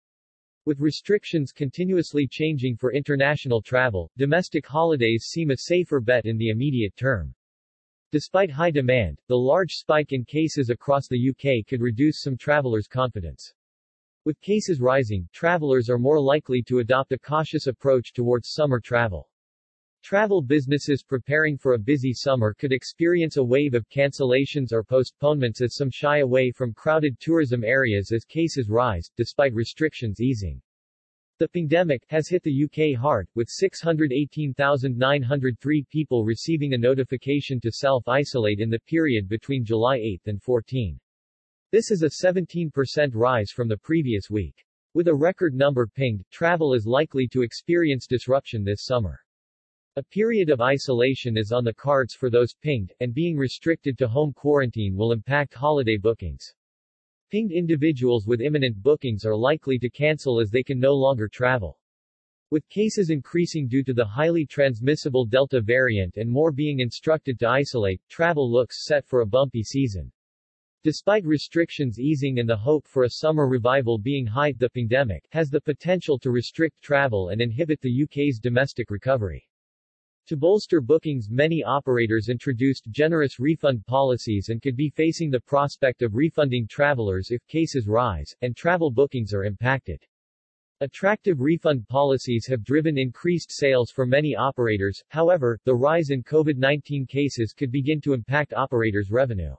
With restrictions continuously changing for international travel, domestic holidays seem a safer bet in the immediate term. Despite high demand, the large spike in cases across the UK could reduce some travelers' confidence. With cases rising, travelers are more likely to adopt a cautious approach towards summer travel. Travel businesses preparing for a busy summer could experience a wave of cancellations or postponements as some shy away from crowded tourism areas as cases rise, despite restrictions easing. The pandemic has hit the UK hard, with 618,903 people receiving a notification to self-isolate in the period between July 8 and 14. This is a 17% rise from the previous week. With a record number pinged, travel is likely to experience disruption this summer. A period of isolation is on the cards for those pinged, and being restricted to home quarantine will impact holiday bookings. Pinged individuals with imminent bookings are likely to cancel as they can no longer travel. With cases increasing due to the highly transmissible Delta variant and more being instructed to isolate, travel looks set for a bumpy season. Despite restrictions easing and the hope for a summer revival being high, the pandemic has the potential to restrict travel and inhibit the UK's domestic recovery. To bolster bookings, many operators introduced generous refund policies and could be facing the prospect of refunding travelers if cases rise, and travel bookings are impacted. Attractive refund policies have driven increased sales for many operators, however, the rise in COVID-19 cases could begin to impact operators' revenue.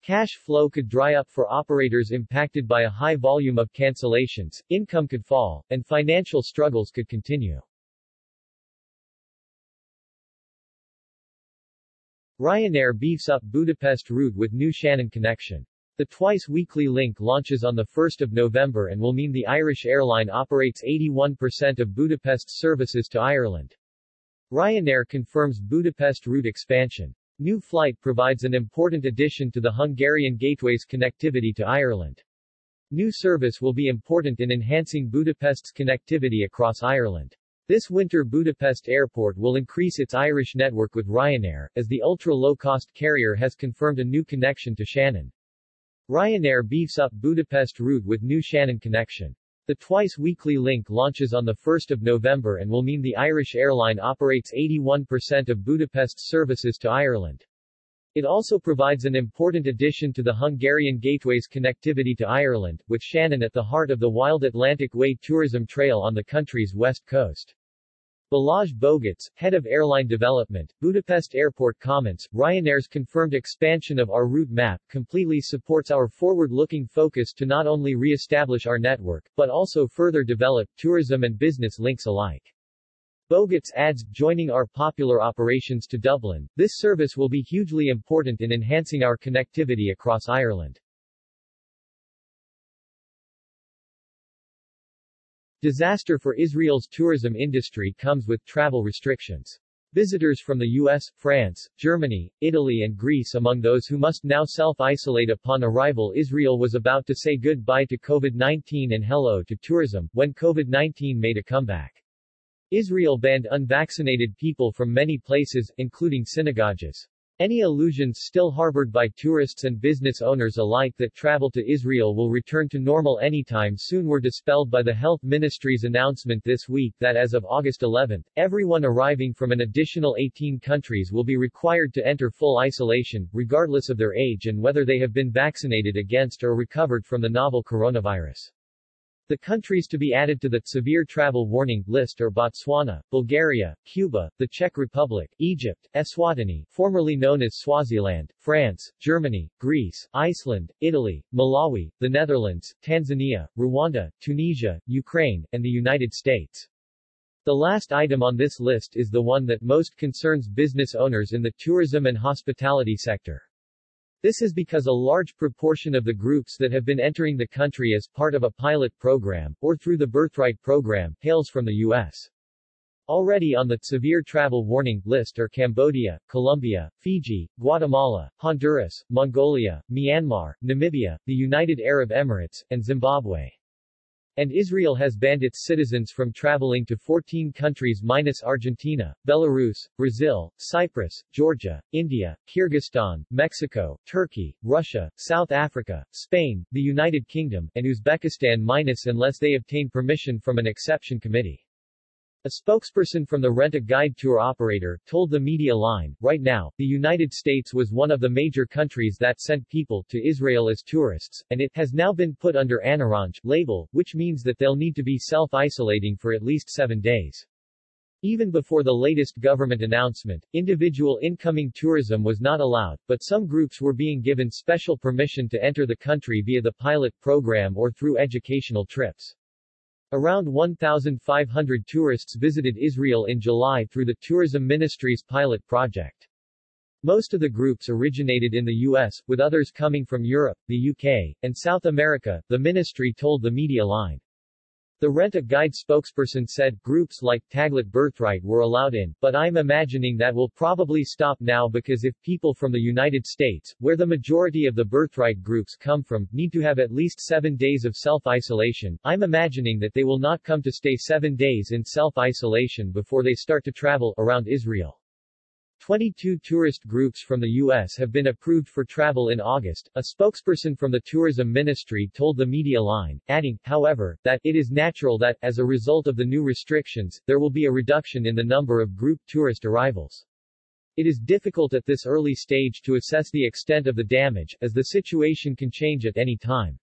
Cash flow could dry up for operators impacted by a high volume of cancellations, income could fall, and financial struggles could continue. Ryanair beefs up Budapest route with new Shannon connection. The twice-weekly link launches on 1 November and will mean the Irish airline operates 81% of Budapest's services to Ireland. Ryanair confirms Budapest route expansion. New flight provides an important addition to the Hungarian gateway's connectivity to Ireland. New service will be important in enhancing Budapest's connectivity across Ireland. This winter Budapest Airport will increase its Irish network with Ryanair, as the ultra-low-cost carrier has confirmed a new connection to Shannon. Ryanair beefs up Budapest route with new Shannon connection. The twice-weekly link launches on 1 November and will mean the Irish airline operates 81% of Budapest's services to Ireland. It also provides an important addition to the Hungarian gateway's connectivity to Ireland, with Shannon at the heart of the Wild Atlantic Way tourism trail on the country's west coast. Balázs Bogacs, head of airline development, Budapest Airport comments, Ryanair's confirmed expansion of our route map completely supports our forward-looking focus to not only re-establish our network, but also further develop tourism and business links alike. Bogacs adds, joining our popular operations to Dublin, this service will be hugely important in enhancing our connectivity across Ireland. Disaster for Israel's tourism industry comes with travel restrictions. Visitors from the US, France, Germany, Italy and Greece among those who must now self-isolate upon arrival. Israel was about to say goodbye to COVID-19 and hello to tourism, when COVID-19 made a comeback. Israel banned unvaccinated people from many places, including synagogues. Any illusions still harbored by tourists and business owners alike that travel to Israel will return to normal anytime soon were dispelled by the Health Ministry's announcement this week that as of August 11, everyone arriving from an additional 18 countries will be required to enter full isolation, regardless of their age and whether they have been vaccinated against or recovered from the novel coronavirus. The countries to be added to the severe travel warning list are Botswana, Bulgaria, Cuba, the Czech Republic, Egypt, Eswatini, formerly known as Swaziland, France, Germany, Greece, Iceland, Italy, Malawi, the Netherlands, Tanzania, Rwanda, Tunisia, Ukraine, and the United States. The last item on this list is the one that most concerns business owners in the tourism and hospitality sector. This is because a large proportion of the groups that have been entering the country as part of a pilot program, or through the Birthright program, hails from the U.S. Already on the severe travel warning list are Cambodia, Colombia, Fiji, Guatemala, Honduras, Mongolia, Myanmar, Namibia, the United Arab Emirates, and Zimbabwe. And Israel has banned its citizens from traveling to 14 countries minus Argentina, Belarus, Brazil, Cyprus, Georgia, India, Kyrgyzstan, Mexico, Turkey, Russia, South Africa, Spain, the United Kingdom, and Uzbekistan minus unless they obtain permission from an exception committee. A spokesperson from the Rent-A-Guide tour operator told the media line, right now, the United States was one of the major countries that sent people to Israel as tourists, and it has now been put under an orange label, which means that they'll need to be self-isolating for at least 7 days. Even before the latest government announcement, individual incoming tourism was not allowed, but some groups were being given special permission to enter the country via the pilot program or through educational trips. Around 1,500 tourists visited Israel in July through the Tourism Ministry's pilot project. Most of the groups originated in the U.S., with others coming from Europe, the U.K., and South America, the ministry told the media line. The Rent-A-Guide spokesperson said groups like Taglit Birthright were allowed in, but I'm imagining that will probably stop now because if people from the United States, where the majority of the Birthright groups come from, need to have at least 7 days of self-isolation, I'm imagining that they will not come to stay 7 days in self-isolation before they start to travel around Israel. 22 tourist groups from the U.S. have been approved for travel in August, a spokesperson from the tourism ministry told the media line, adding, however, that it is natural that, as a result of the new restrictions, there will be a reduction in the number of group tourist arrivals. It is difficult at this early stage to assess the extent of the damage, as the situation can change at any time.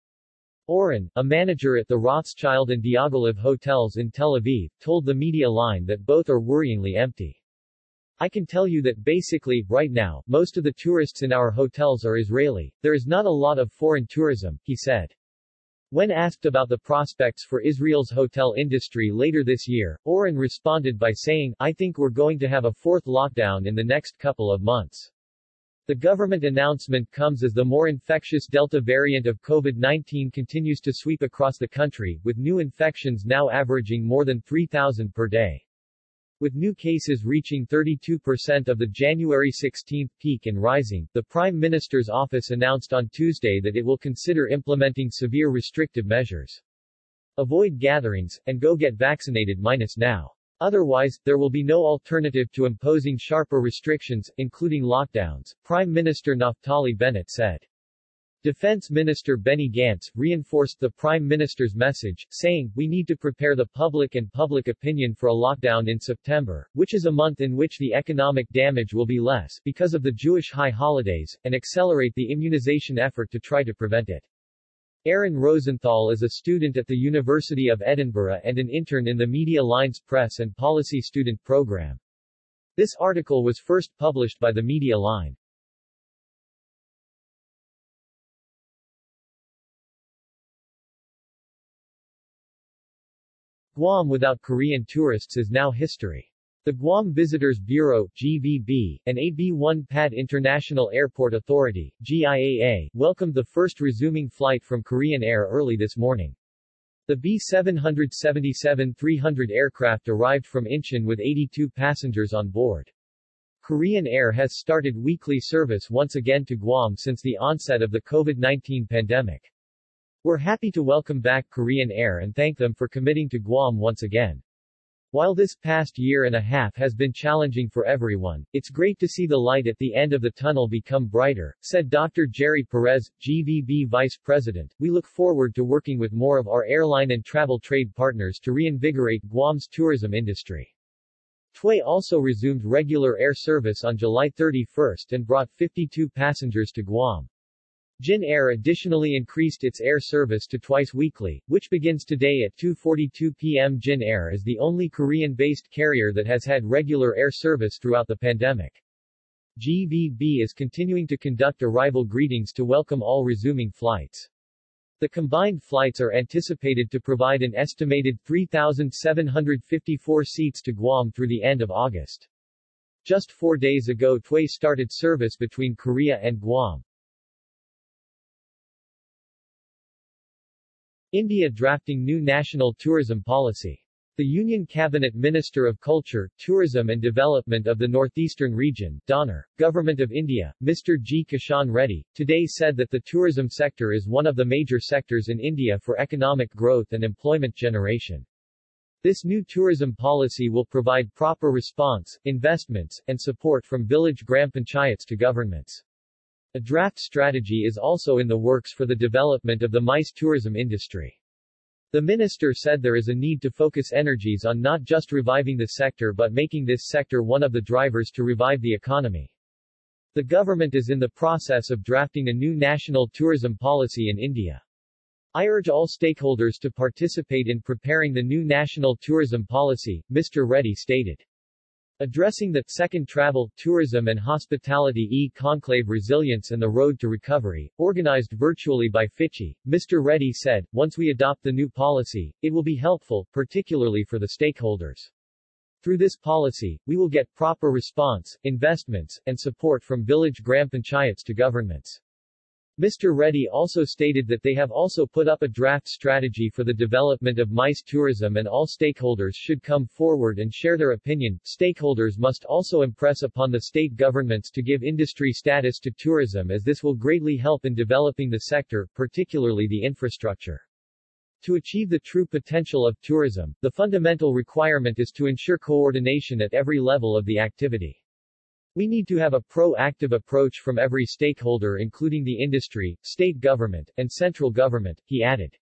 Oren, a manager at the Rothschild and Diaghilev hotels in Tel Aviv, told the media line that both are worryingly empty. I can tell you that basically, right now, most of the tourists in our hotels are Israeli. There is not a lot of foreign tourism, he said. When asked about the prospects for Israel's hotel industry later this year, Oren responded by saying, I think we're going to have a fourth lockdown in the next couple of months. The government announcement comes as the more infectious Delta variant of COVID-19 continues to sweep across the country, with new infections now averaging more than 3,000 per day. With new cases reaching 32% of the January 16 peak and rising, the Prime Minister's office announced on Tuesday that it will consider implementing severe restrictive measures. Avoid gatherings, and go get vaccinated now. Otherwise, there will be no alternative to imposing sharper restrictions, including lockdowns, Prime Minister Naftali Bennett said. Defense Minister Benny Gantz reinforced the Prime Minister's message, saying, we need to prepare the public and public opinion for a lockdown in September, which is a month in which the economic damage will be less because of the Jewish high holidays, and accelerate the immunization effort to try to prevent it. Aaron Rosenthal is a student at the University of Edinburgh and an intern in the Media Lines Press and Policy Student Program. This article was first published by the Media Line. Guam without Korean tourists is now history. The Guam Visitors Bureau (GVB) and AB-1 PAD International Airport Authority (GIAA) welcomed the first resuming flight from Korean Air early this morning. The B-777-300 aircraft arrived from Incheon with 82 passengers on board. Korean Air has started weekly service once again to Guam since the onset of the COVID-19 pandemic. We're happy to welcome back Korean Air and thank them for committing to Guam once again. While this past year and a half has been challenging for everyone, it's great to see the light at the end of the tunnel become brighter, said Dr. Jerry Perez, GVB Vice President. We look forward to working with more of our airline and travel trade partners to reinvigorate Guam's tourism industry. TWA also resumed regular air service on July 31 and brought 52 passengers to Guam. Jin Air additionally increased its air service to twice weekly, which begins today at 2:42 p.m. Jin Air is the only Korean-based carrier that has had regular air service throughout the pandemic. GVB is continuing to conduct arrival greetings to welcome all resuming flights. The combined flights are anticipated to provide an estimated 3,754 seats to Guam through the end of August. Just 4 days ago TWA started service between Korea and Guam. India drafting new national tourism policy. The Union Cabinet Minister of Culture, Tourism and Development of the Northeastern Region, DONOR, Government of India, Mr. G. Kishan Reddy, today said that the tourism sector is one of the major sectors in India for economic growth and employment generation. This new tourism policy will provide proper response, investments, and support from village gram panchayats to governments. A draft strategy is also in the works for the development of the MICE tourism industry. The minister said there is a need to focus energies on not just reviving the sector but making this sector one of the drivers to revive the economy. The government is in the process of drafting a new national tourism policy in India. I urge all stakeholders to participate in preparing the new national tourism policy, Mr. Reddy stated. Addressing the Second Travel, Tourism and Hospitality E-Conclave Resilience and the Road to Recovery, organized virtually by FICCI, Mr. Reddy said, once we adopt the new policy, it will be helpful, particularly for the stakeholders. Through this policy, we will get proper response, investments, and support from village gram panchayats to governments. Mr. Reddy also stated that they have also put up a draft strategy for the development of MICE tourism and all stakeholders should come forward and share their opinion. Stakeholders must also impress upon the state governments to give industry status to tourism as this will greatly help in developing the sector, particularly the infrastructure. To achieve the true potential of tourism, the fundamental requirement is to ensure coordination at every level of the activity. We need to have a proactive approach from every stakeholder including the industry, state government, and central government, he added.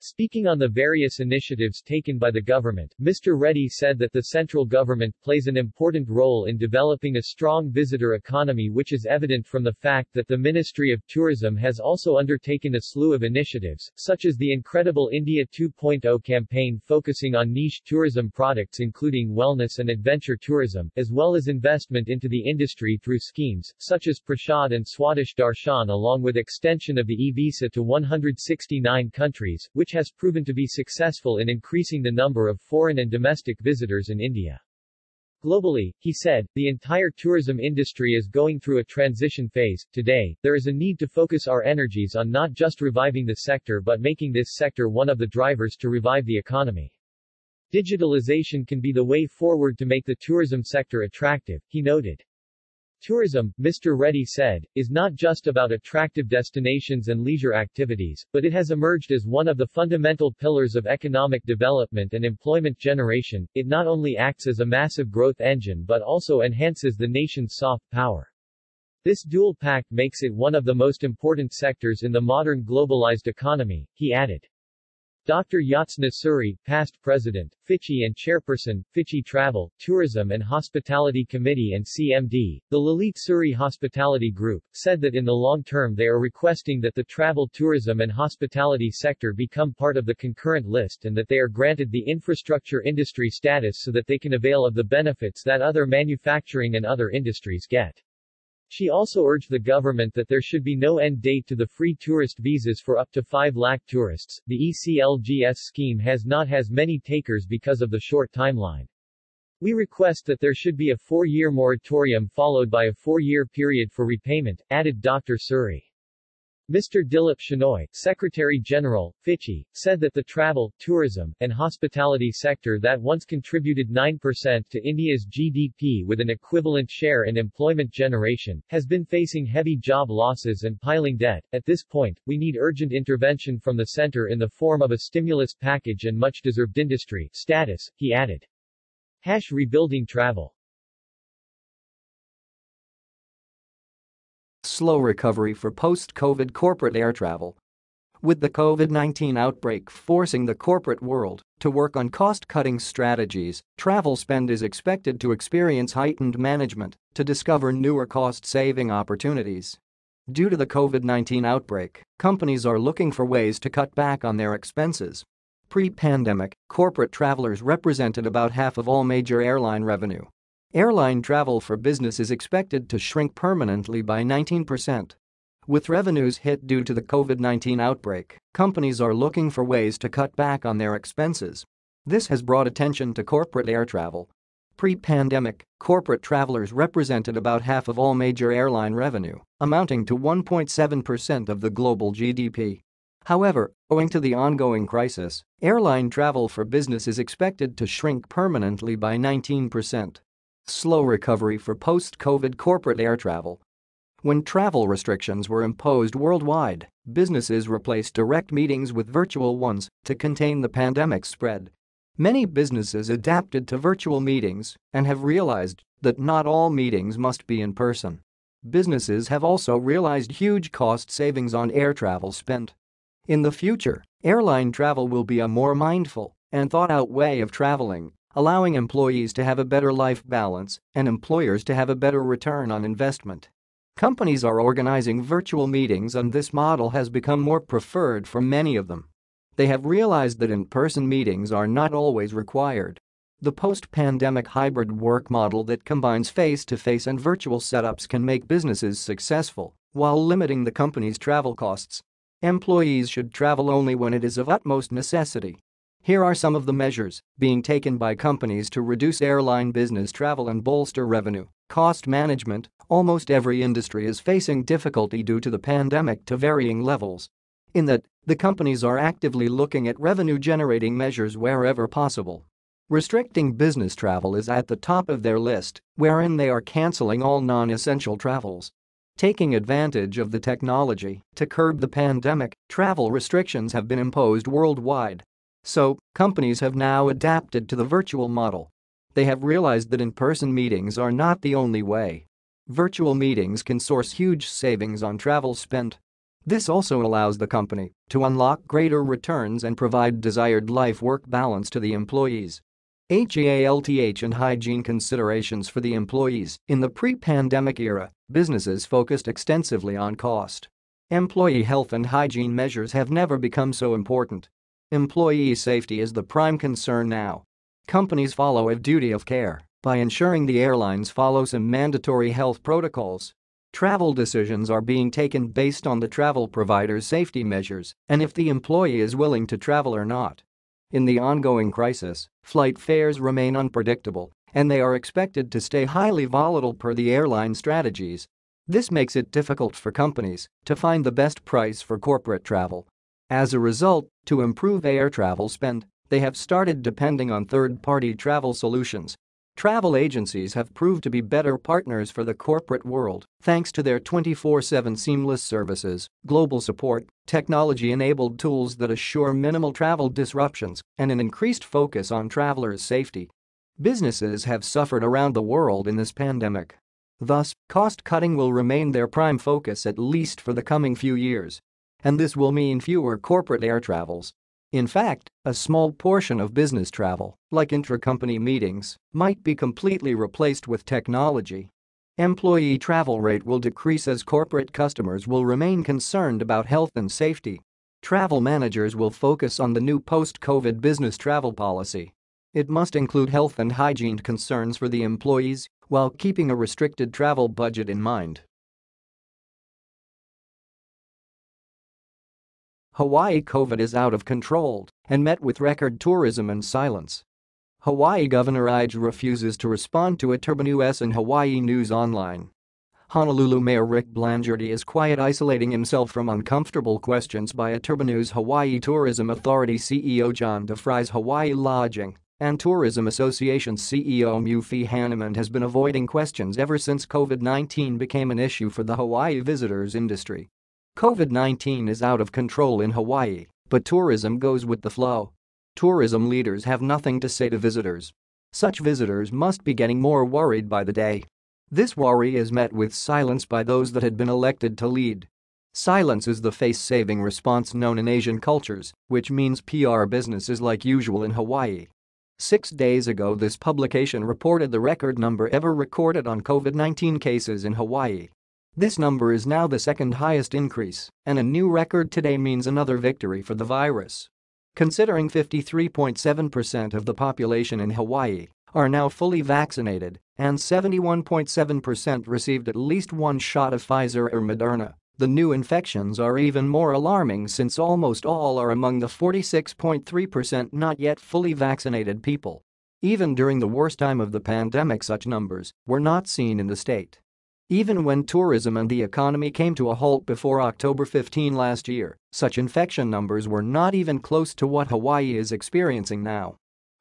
Speaking on the various initiatives taken by the government, Mr. Reddy said that the central government plays an important role in developing a strong visitor economy, which is evident from the fact that the Ministry of Tourism has also undertaken a slew of initiatives, such as the Incredible India 2.0 campaign focusing on niche tourism products including wellness and adventure tourism, as well as investment into the industry through schemes, such as Prashad and Swadesh Darshan along with extension of the e-visa to 169 countries, which has proven to be successful in increasing the number of foreign and domestic visitors in India. Globally, he said, the entire tourism industry is going through a transition phase. Today, there is a need to focus our energies on not just reviving the sector but making this sector one of the drivers to revive the economy. Digitalization can be the way forward to make the tourism sector attractive, he noted. Tourism, Mr. Reddy said, is not just about attractive destinations and leisure activities, but it has emerged as one of the fundamental pillars of economic development and employment generation. It not only acts as a massive growth engine but also enhances the nation's soft power. This dual pact makes it one of the most important sectors in the modern globalized economy, he added. Dr. Yatsna Suri, past president, FICCI and chairperson, FICCI Travel, Tourism and Hospitality Committee and CMD, the Lalit Suri Hospitality Group, said that in the long term they are requesting that the travel tourism and hospitality sector become part of the concurrent list and that they are granted the infrastructure industry status so that they can avail of the benefits that other manufacturing and other industries get. She also urged the government that there should be no end date to the free tourist visas for up to 5 lakh tourists. The ECLGS scheme has not many takers because of the short timeline. We request that there should be a 4-year moratorium followed by a 4-year period for repayment, added Dr. Suri. Mr. Dilip Shenoy, Secretary-General, FICCI, said that the travel, tourism, and hospitality sector that once contributed 9% to India's GDP with an equivalent share in employment generation, has been facing heavy job losses and piling debt. At this point, we need urgent intervention from the center in the form of a stimulus package and much-deserved industry status, he added. Rebuilding travel. Slow recovery for post-COVID corporate air travel. With the COVID-19 outbreak forcing the corporate world to work on cost-cutting strategies, travel spend is expected to experience heightened management to discover newer cost-saving opportunities. Due to the COVID-19 outbreak, companies are looking for ways to cut back on their expenses. Pre-pandemic, corporate travelers represented about half of all major airline revenue. Airline travel for business is expected to shrink permanently by 19%. With revenues hit due to the COVID-19 outbreak, companies are looking for ways to cut back on their expenses. This has brought attention to corporate air travel. Pre-pandemic, corporate travelers represented about half of all major airline revenue, amounting to 1.7% of the global GDP. However, owing to the ongoing crisis, airline travel for business is expected to shrink permanently by 19%. Slow recovery for post-COVID corporate air travel. When travel restrictions were imposed worldwide, businesses replaced direct meetings with virtual ones to contain the pandemic's spread. Many businesses adapted to virtual meetings and have realized that not all meetings must be in person. Businesses have also realized huge cost savings on air travel spent. In the future, airline travel will be a more mindful and thought-out way of traveling, allowing employees to have a better life balance and employers to have a better return on investment. Companies are organizing virtual meetings, and this model has become more preferred for many of them. They have realized that in-person meetings are not always required. The post-pandemic hybrid work model that combines face-to-face and virtual setups can make businesses successful while limiting the company's travel costs. Employees should travel only when it is of utmost necessity. Here are some of the measures being taken by companies to reduce airline business travel and bolster revenue. Cost management. Almost every industry is facing difficulty due to the pandemic to varying levels. In that, the companies are actively looking at revenue-generating measures wherever possible. Restricting business travel is at the top of their list, wherein they are canceling all non-essential travels. Taking advantage of the technology to curb the pandemic, travel restrictions have been imposed worldwide. So, companies have now adapted to the virtual model. They have realized that in-person meetings are not the only way. Virtual meetings can source huge savings on travel spent. This also allows the company to unlock greater returns and provide desired life-work balance to the employees. Health and hygiene considerations for the employees. In the pre-pandemic era, businesses focused extensively on cost. Employee health and hygiene measures have never become so important. Employee safety is the prime concern now. Companies follow a duty of care by ensuring the airlines follow some mandatory health protocols. Travel decisions are being taken based on the travel provider's safety measures and if the employee is willing to travel or not. In the ongoing crisis, flight fares remain unpredictable, and they are expected to stay highly volatile per the airline strategies. This makes it difficult for companies to find the best price for corporate travel. As a result, to improve air travel spend, they have started depending on third-party travel solutions. Travel agencies have proved to be better partners for the corporate world thanks to their 24/7 seamless services, global support, technology-enabled tools that assure minimal travel disruptions, and an increased focus on travelers' safety. Businesses have suffered around the world in this pandemic. Thus, cost-cutting will remain their prime focus at least for the coming few years. And this will mean fewer corporate air travels. In fact, a small portion of business travel, like intra-company meetings, might be completely replaced with technology. Employee travel rate will decrease as corporate customers will remain concerned about health and safety. Travel managers will focus on the new post-COVID business travel policy. It must include health and hygiene concerns for the employees while keeping a restricted travel budget in mind. Hawaii COVID is out of control and met with record tourism and silence. Hawaii Governor AUG refuses to respond to a turban U.S. and Hawaii News Online. Honolulu Mayor Rick Blangiardi is quiet, isolating himself from uncomfortable questions by a Turban News Hawaii Tourism Authority CEO John DeFries. Hawaii Lodging and Tourism Association CEO Mufi Hanneman has been avoiding questions ever since COVID-19 became an issue for the Hawaii visitors industry. COVID-19 is out of control in Hawaii, but tourism goes with the flow. Tourism leaders have nothing to say to visitors. Such visitors must be getting more worried by the day. This worry is met with silence by those that had been elected to lead. Silence is the face-saving response known in Asian cultures, which means PR business is like usual in Hawaii. 6 days ago, this publication reported the record number ever recorded on COVID-19 cases in Hawaii. This number is now the second highest increase, and a new record today means another victory for the virus. Considering 53.7% of the population in Hawaii are now fully vaccinated and 71.7% received at least one shot of Pfizer or Moderna, the new infections are even more alarming since almost all are among the 46.3% not yet fully vaccinated people. Even during the worst time of the pandemic, such numbers were not seen in the state. Even when tourism and the economy came to a halt before October 15 last year, such infection numbers were not even close to what Hawaii is experiencing now.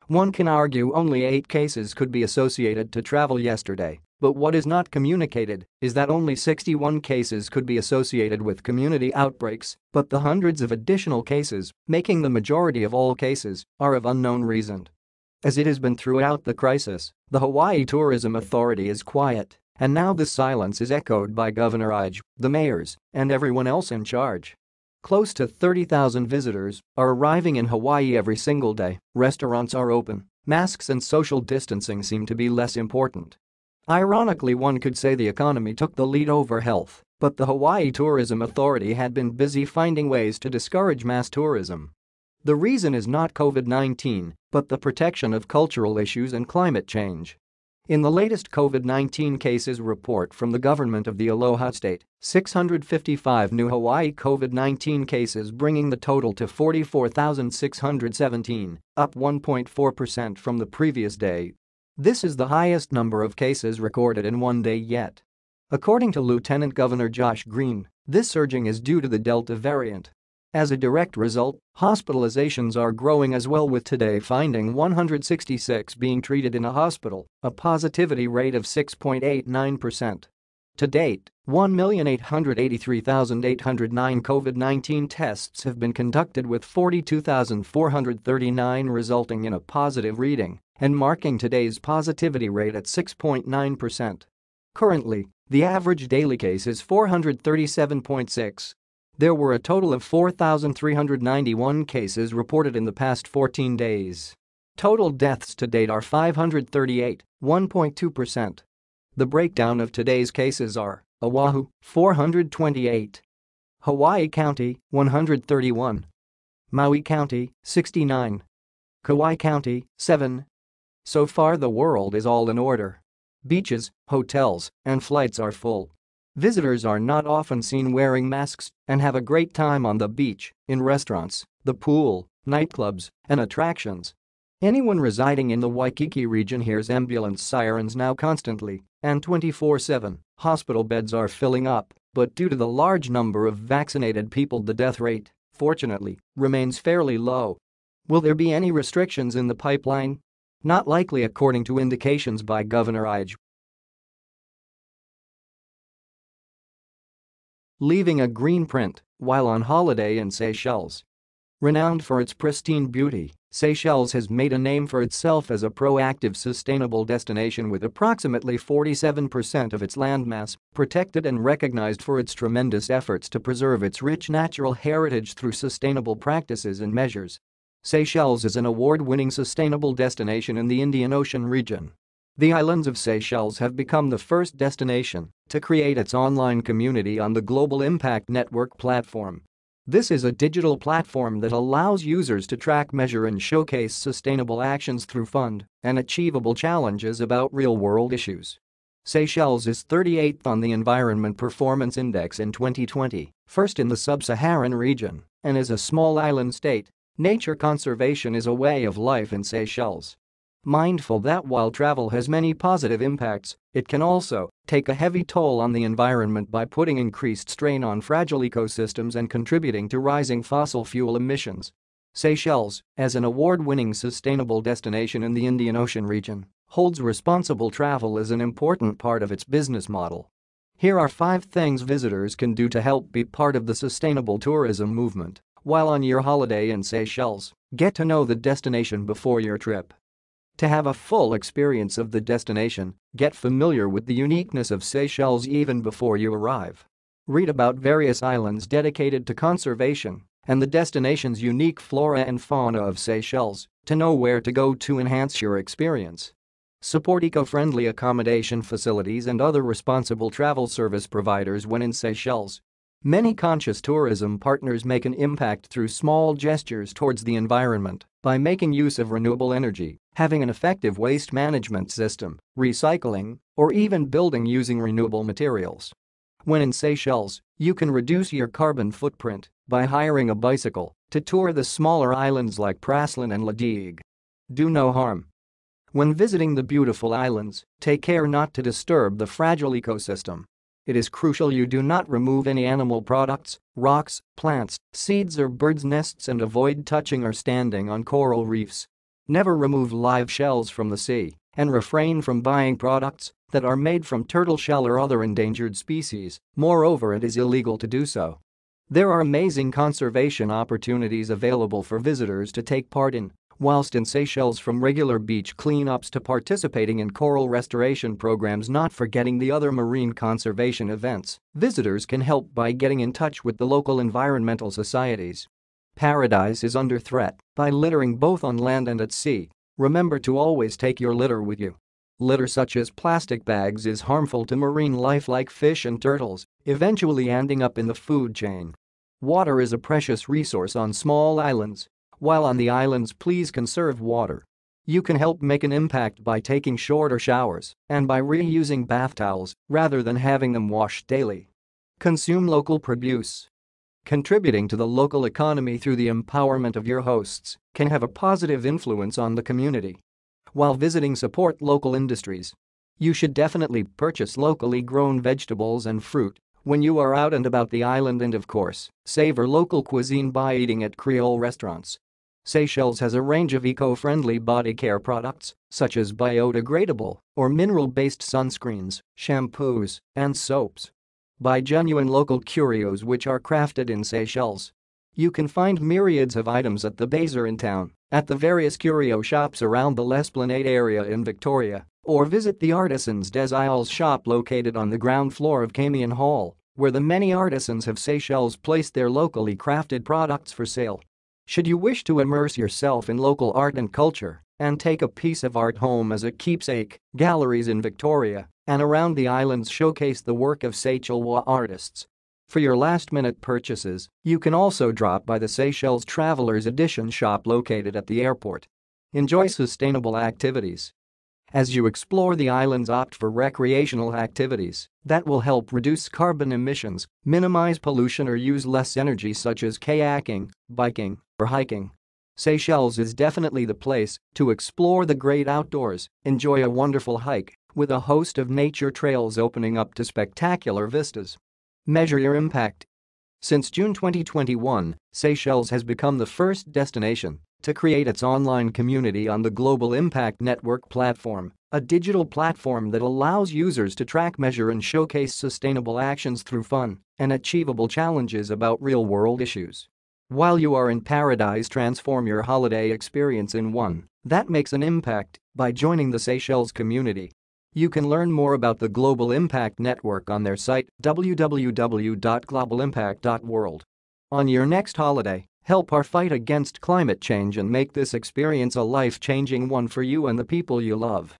One can argue only 8 cases could be associated to travel yesterday, but what is not communicated is that only 61 cases could be associated with community outbreaks, but the hundreds of additional cases, making the majority of all cases, are of unknown reason. As it has been throughout the crisis, the Hawaii Tourism Authority is quiet. And now the silence is echoed by Governor AUG, the mayors, and everyone else in charge. Close to 30,000 visitors are arriving in Hawaii every single day, restaurants are open, masks and social distancing seem to be less important. Ironically, one could say the economy took the lead over health, but the Hawaii Tourism Authority had been busy finding ways to discourage mass tourism. The reason is not COVID-19, but the protection of cultural issues and climate change. In the latest COVID-19 cases report from the government of the Aloha State, 655 new Hawaii COVID-19 cases, bringing the total to 44,617, up 1.4% from the previous day. This is the highest number of cases recorded in one day yet. According to Lieutenant Governor Josh Green, this surging is due to the Delta variant. As a direct result, hospitalizations are growing as well, with today finding 166 being treated in a hospital, a positivity rate of 6.89%. To date, 1,883,809 COVID-19 tests have been conducted, with 42,439 resulting in a positive reading and marking today's positivity rate at 6.9%. Currently, the average daily case is 437.6. There were a total of 4,391 cases reported in the past 14 days. Total deaths to date are 538, 1.2%. The breakdown of today's cases are: Oahu, 428. Hawaii County, 131. Maui County, 69. Kauai County, 7. So far the world is all in order. Beaches, hotels, and flights are full. Visitors are not often seen wearing masks and have a great time on the beach, in restaurants, the pool, nightclubs, and attractions. Anyone residing in the Waikiki region hears ambulance sirens now constantly and 24/7. Hospital beds are filling up, but due to the large number of vaccinated people, the death rate, fortunately, remains fairly low. Will there be any restrictions in the pipeline? Not likely, according to indications by Governor AUG. Leaving a green print while on holiday in Seychelles. Renowned for its pristine beauty, Seychelles has made a name for itself as a proactive, sustainable destination, with approximately 47% of its landmass protected and recognized for its tremendous efforts to preserve its rich natural heritage through sustainable practices and measures. Seychelles is an award-winning sustainable destination in the Indian Ocean region. The islands of Seychelles have become the first destination to create its online community on the Global Impact Network platform. This is a digital platform that allows users to track, measure, and showcase sustainable actions through fun and achievable challenges about real-world issues. Seychelles is 38th on the Environment Performance Index in 2020, first in the sub-Saharan region, and is a small island state. Nature conservation is a way of life in Seychelles. Mindful that while travel has many positive impacts, it can also take a heavy toll on the environment by putting increased strain on fragile ecosystems and contributing to rising fossil fuel emissions. Seychelles, as an award-winning sustainable destination in the Indian Ocean region, holds responsible travel as an important part of its business model. Here are 5 things visitors can do to help be part of the sustainable tourism movement while on your holiday in Seychelles. Get to know the destination before your trip. To have a full experience of the destination, get familiar with the uniqueness of Seychelles even before you arrive. Read about various islands dedicated to conservation and the destination's unique flora and fauna of Seychelles to know where to go to enhance your experience. Support eco-friendly accommodation facilities and other responsible travel service providers when in Seychelles. Many conscious tourism partners make an impact through small gestures towards the environment by making use of renewable energy, having an effective waste management system, recycling, or even building using renewable materials. When in Seychelles, you can reduce your carbon footprint by hiring a bicycle to tour the smaller islands like Praslin and Ladigue. Do no harm. When visiting the beautiful islands, take care not to disturb the fragile ecosystem. It is crucial you do not remove any animal products, rocks, plants, seeds, or birds' nests, and avoid touching or standing on coral reefs. Never remove live shells from the sea, and refrain from buying products that are made from turtle shell or other endangered species. Moreover, it is illegal to do so. There are amazing conservation opportunities available for visitors to take part in whilst in Seychelles, from regular beach cleanups to participating in coral restoration programs, not forgetting the other marine conservation events. Visitors can help by getting in touch with the local environmental societies. Paradise is under threat by littering both on land and at sea. Remember to always take your litter with you. Litter such as plastic bags is harmful to marine life like fish and turtles, eventually ending up in the food chain. Water is a precious resource on small islands. While on the islands, please conserve water. You can help make an impact by taking shorter showers and by reusing bath towels rather than having them washed daily. Consume local produce. Contributing to the local economy through the empowerment of your hosts can have a positive influence on the community. While visiting, support local industries. You should definitely purchase locally grown vegetables and fruit when you are out and about the island, and of course, savor local cuisine by eating at Creole restaurants. Seychelles has a range of eco-friendly body care products, such as biodegradable or mineral-based sunscreens, shampoos, and soaps. Buy genuine local curios which are crafted in Seychelles. You can find myriads of items at the bazaar in town, at the various curio shops around the L'Esplanade area in Victoria, or visit the Artisans des Isles shop located on the ground floor of Camion Hall, where the many artisans of Seychelles placed their locally crafted products for sale. Should you wish to immerse yourself in local art and culture and take a piece of art home as a keepsake, galleries in Victoria and around the islands showcase the work of Seychellois artists. For your last-minute purchases, you can also drop by the Seychelles Travelers Edition shop located at the airport. Enjoy sustainable activities. As you explore the islands, opt for recreational activities that will help reduce carbon emissions, minimize pollution, or use less energy, such as kayaking, biking, or hiking. Seychelles is definitely the place to explore the great outdoors. Enjoy a wonderful hike with a host of nature trails opening up to spectacular vistas. Measure your impact. Since June 2021, Seychelles has become the first destination to create its online community on the Global Impact Network platform, a digital platform that allows users to track, measure, and showcase sustainable actions through fun and achievable challenges about real-world issues. While you are in paradise, transform your holiday experience in one that makes an impact by joining the Seychelles community. You can learn more about the Global Impact Network on their site www.globalimpact.world. On your next holiday, help our fight against climate change and make this experience a life-changing one for you and the people you love.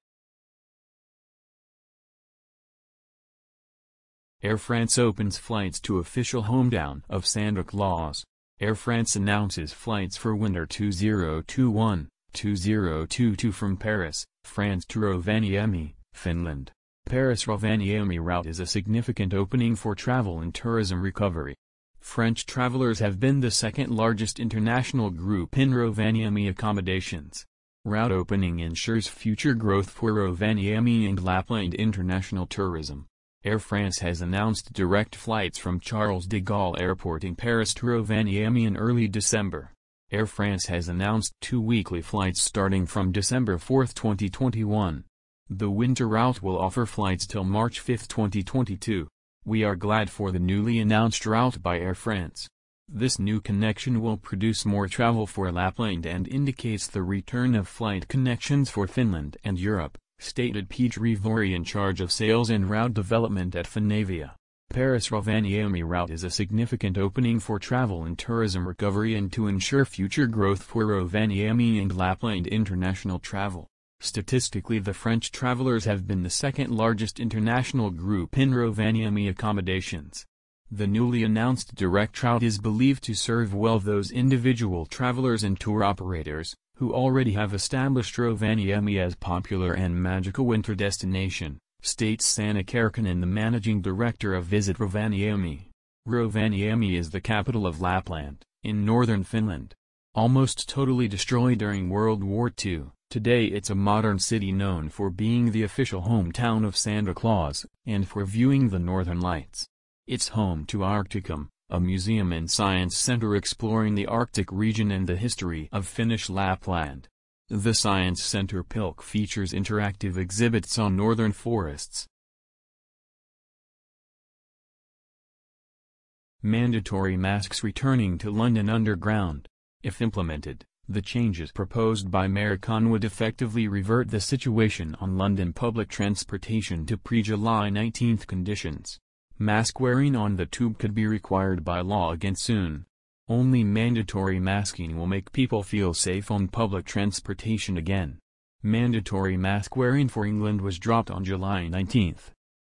Air France opens flights to official hometown of Santa Claus. Air France announces flights for winter 2021-2022 from Paris, France to Rovaniemi, Finland. Paris-Rovaniemi route is a significant opening for travel and tourism recovery. French travelers have been the second largest international group in Rovaniemi accommodations. Route opening ensures future growth for Rovaniemi and Lapland international tourism. Air France has announced direct flights from Charles de Gaulle Airport in Paris to Rovaniemi in early December. Air France has announced 2 weekly flights starting from December 4, 2021. The winter route will offer flights till March 5, 2022. We are glad for the newly announced route by Air France. This new connection will produce more travel for Lapland and indicates the return of flight connections for Finland and Europe, stated Peter Rivori, in charge of sales and route development at Finavia. Paris-Rovaniemi route is a significant opening for travel and tourism recovery and to ensure future growth for Rovaniemi and Lapland international travel. Statistically, the French travelers have been the second largest international group in Rovaniemi accommodations. The newly announced direct route is believed to serve well those individual travelers and tour operators who already have established Rovaniemi as popular and magical winter destination, states Sanna Kärkinen, the managing director of Visit Rovaniemi. Rovaniemi is the capital of Lapland, in northern Finland. Almost totally destroyed during World War II. Today it's a modern city known for being the official hometown of Santa Claus, and for viewing the northern lights. It's home to Arcticum, a museum and science center exploring the Arctic region and the history of Finnish Lapland. The Science Center Pilk features interactive exhibits on northern forests. Mandatory masks returning to London Underground. If implemented, the changes proposed by Mayor Khan would effectively revert the situation on London public transportation to pre-July 19 conditions. Mask wearing on the tube could be required by law again soon. Only mandatory masking will make people feel safe on public transportation again. Mandatory mask wearing for England was dropped on July 19.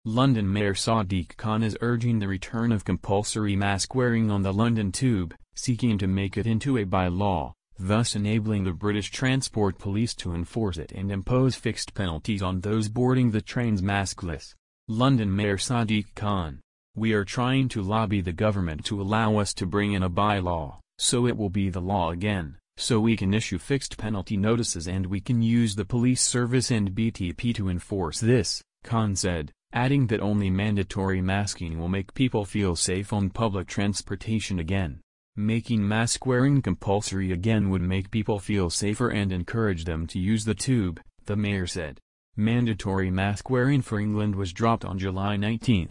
London Mayor Sadiq Khan is urging the return of compulsory mask wearing on the London Tube, seeking to make it into a by-law, thus enabling the British Transport Police to enforce it and impose fixed penalties on those boarding the trains maskless. London Mayor Sadiq Khan: "We are trying to lobby the government to allow us to bring in a by-law, so it will be the law again, so we can issue fixed penalty notices and we can use the police service and BTP to enforce this," Khan said, adding that only mandatory masking will make people feel safe on public transportation again. Making mask wearing compulsory again would make people feel safer and encourage them to use the tube, the mayor said. Mandatory mask wearing for England was dropped on July 19,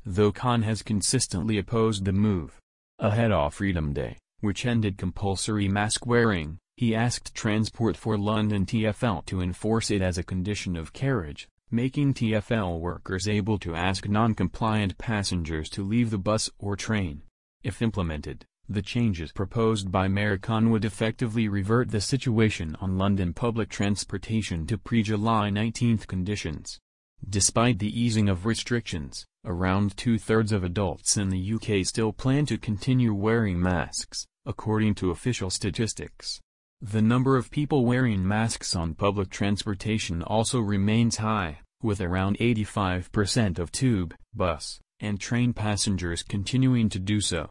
though Khan has consistently opposed the move. Ahead of Freedom Day, which ended compulsory mask wearing, he asked Transport for London TfL to enforce it as a condition of carriage, making TfL workers able to ask non-compliant passengers to leave the bus or train. If implemented, the changes proposed by Mayor Khan would effectively revert the situation on London public transportation to pre-July 19 conditions. Despite the easing of restrictions, around two-thirds of adults in the UK still plan to continue wearing masks, according to official statistics. The number of people wearing masks on public transportation also remains high, with around 85% of tube, bus, and train passengers continuing to do so.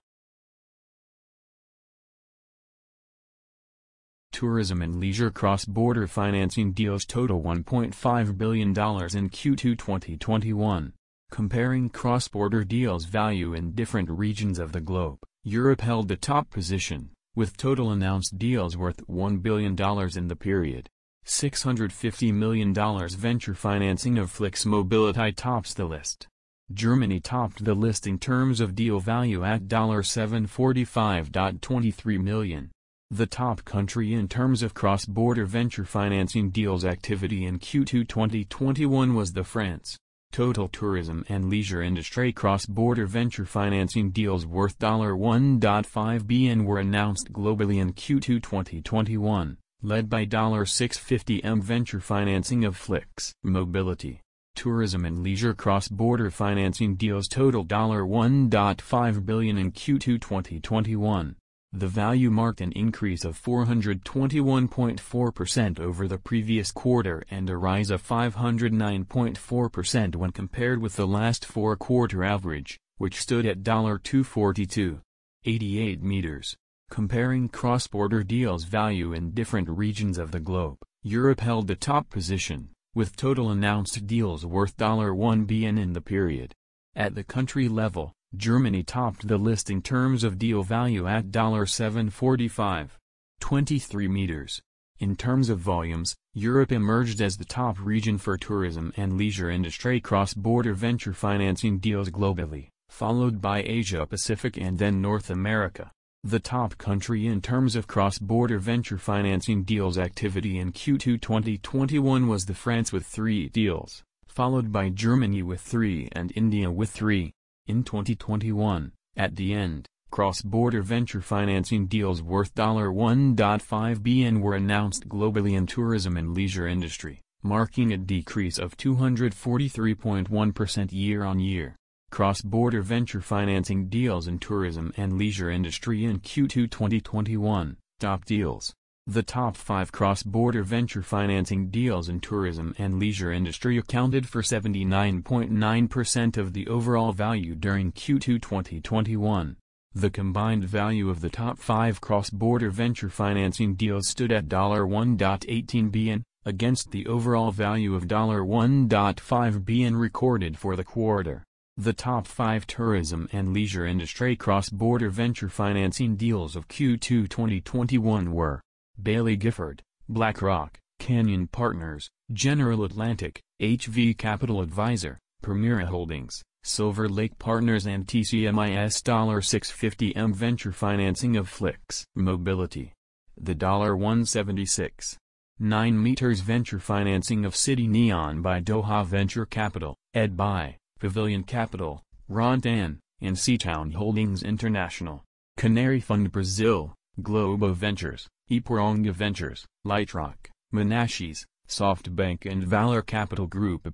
Tourism and leisure cross-border financing deals total $1.5 billion in Q2 2021. Comparing cross-border deals value in different regions of the globe, Europe held the top position, with total announced deals worth $1 billion in the period. $650 million venture financing of Flix Mobility tops the list. Germany topped the list in terms of deal value at $745.23 million. The top country in terms of cross-border venture financing deals activity in Q2 2021 was France. Total tourism and leisure industry cross-border venture financing deals worth $1.5 billion were announced globally in Q2 2021, led by $650 million venture financing of Flix Mobility. Tourism and leisure cross-border financing deals total $1.5 billion in Q2 2021. The value marked an increase of 421.4% over the previous quarter and a rise of 509.4% when compared with the last four-quarter average, which stood at $242.88 meters. Comparing cross-border deals value in different regions of the globe, Europe held the top position, with total announced deals worth $1 billion in the period. At the country level, Germany topped the list in terms of deal value at $745.23 meters. In terms of volumes, Europe emerged as the top region for tourism and leisure industry cross-border venture financing deals globally, followed by Asia Pacific and then North America. The top country in terms of cross-border venture financing deals activity in Q2 2021 was France with 3 deals, followed by Germany with 3 and India with 3. In 2021, at the end, cross-border venture financing deals worth $1.5 billion were announced globally in tourism and leisure industry, marking a decrease of 243.1% year-on-year. Cross-border venture financing deals in tourism and leisure industry in Q2 2021, top deals. The top 5 cross-border venture financing deals in tourism and leisure industry accounted for 79.9% of the overall value during Q2 2021. The combined value of the top 5 cross-border venture financing deals stood at $1.18 billion, against the overall value of $1.5 billion recorded for the quarter. The top 5 tourism and leisure industry cross-border venture financing deals of Q2 2021 were Bailey Gifford, BlackRock, Canyon Partners, General Atlantic, HV Capital Advisor, Premier Holdings, Silver Lake Partners and TCMIS. $650 million venture financing of Flix Mobility. The $176.9 meters venture financing of City Neon by Doha Venture Capital, Ed by Pavilion Capital, Rontan, and Seatown Holdings International. Canary Fund Brazil, Globo Ventures, Iporonga Ventures, Lightrock, Menashes, SoftBank and Valor Capital Group S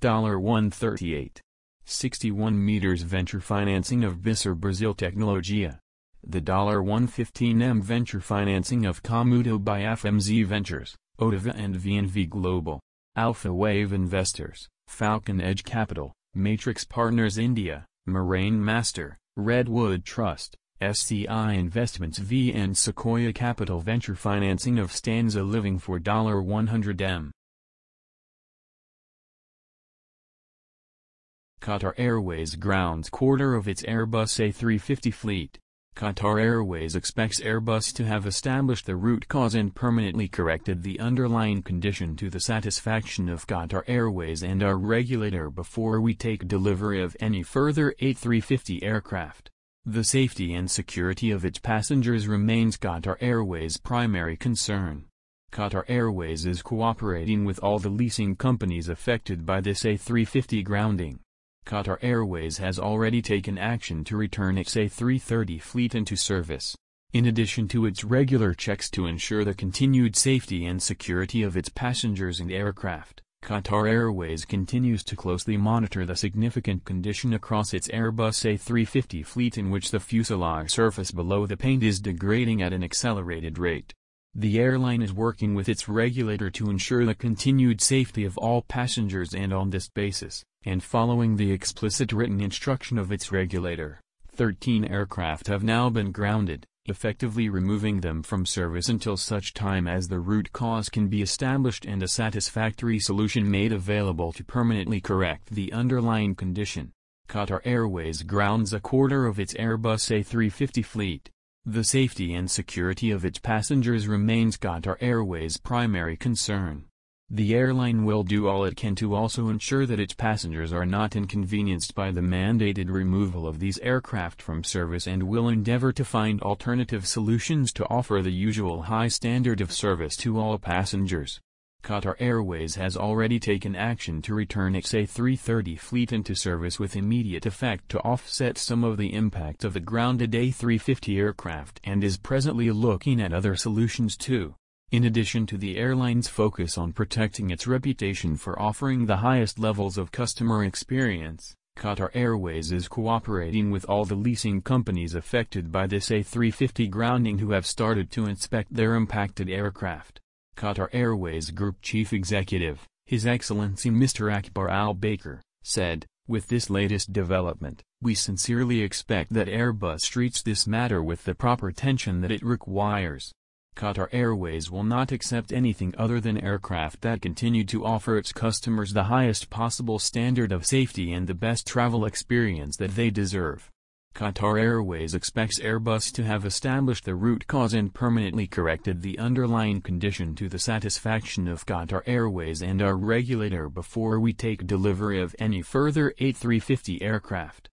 $138. 61 meters venture financing of Bisser Brasil Tecnologia. The $115 venture financing of Camudo by FMZ Ventures, Otava and VNV Global. Alpha Wave Investors, Falcon Edge Capital, Matrix Partners India, Moraine Master, Redwood Trust, SCI Investments V and Sequoia Capital venture financing of Stanza Living for $100M. Qatar Airways grounds quarter of its Airbus A350 fleet. Qatar Airways expects Airbus to have established the root cause and permanently corrected the underlying condition to the satisfaction of Qatar Airways and our regulator before we take delivery of any further A350 aircraft. The safety and security of its passengers remains Qatar Airways' primary concern. Qatar Airways is cooperating with all the leasing companies affected by this A350 grounding. Qatar Airways has already taken action to return its A330 fleet into service. In addition to its regular checks to ensure the continued safety and security of its passengers and aircraft, Qatar Airways continues to closely monitor the significant condition across its Airbus A350 fleet in which the fuselage surface below the paint is degrading at an accelerated rate. The airline is working with its regulator to ensure the continued safety of all passengers, and on this basis, and following the explicit written instruction of its regulator, 13 aircraft have now been grounded, effectively removing them from service until such time as the root cause can be established and a satisfactory solution made available to permanently correct the underlying condition. Qatar Airways grounds a quarter of its Airbus A350 fleet. The safety and security of its passengers remains Qatar Airways' primary concern. The airline will do all it can to also ensure that its passengers are not inconvenienced by the mandated removal of these aircraft from service, and will endeavor to find alternative solutions to offer the usual high standard of service to all passengers. Qatar Airways has already taken action to return its A330 fleet into service with immediate effect to offset some of the impact of the grounded A350 aircraft, and is presently looking at other solutions too. In addition to the airline's focus on protecting its reputation for offering the highest levels of customer experience, Qatar Airways is cooperating with all the leasing companies affected by this A350 grounding who have started to inspect their impacted aircraft. Qatar Airways Group Chief Executive, His Excellency Mr. Akbar Al-Baker, said, "With this latest development, we sincerely expect that Airbus treats this matter with the proper attention that it requires. Qatar Airways will not accept anything other than aircraft that continue to offer its customers the highest possible standard of safety and the best travel experience that they deserve." Qatar Airways expects Airbus to have established the root cause and permanently corrected the underlying condition to the satisfaction of Qatar Airways and our regulator before we take delivery of any further A350 aircraft.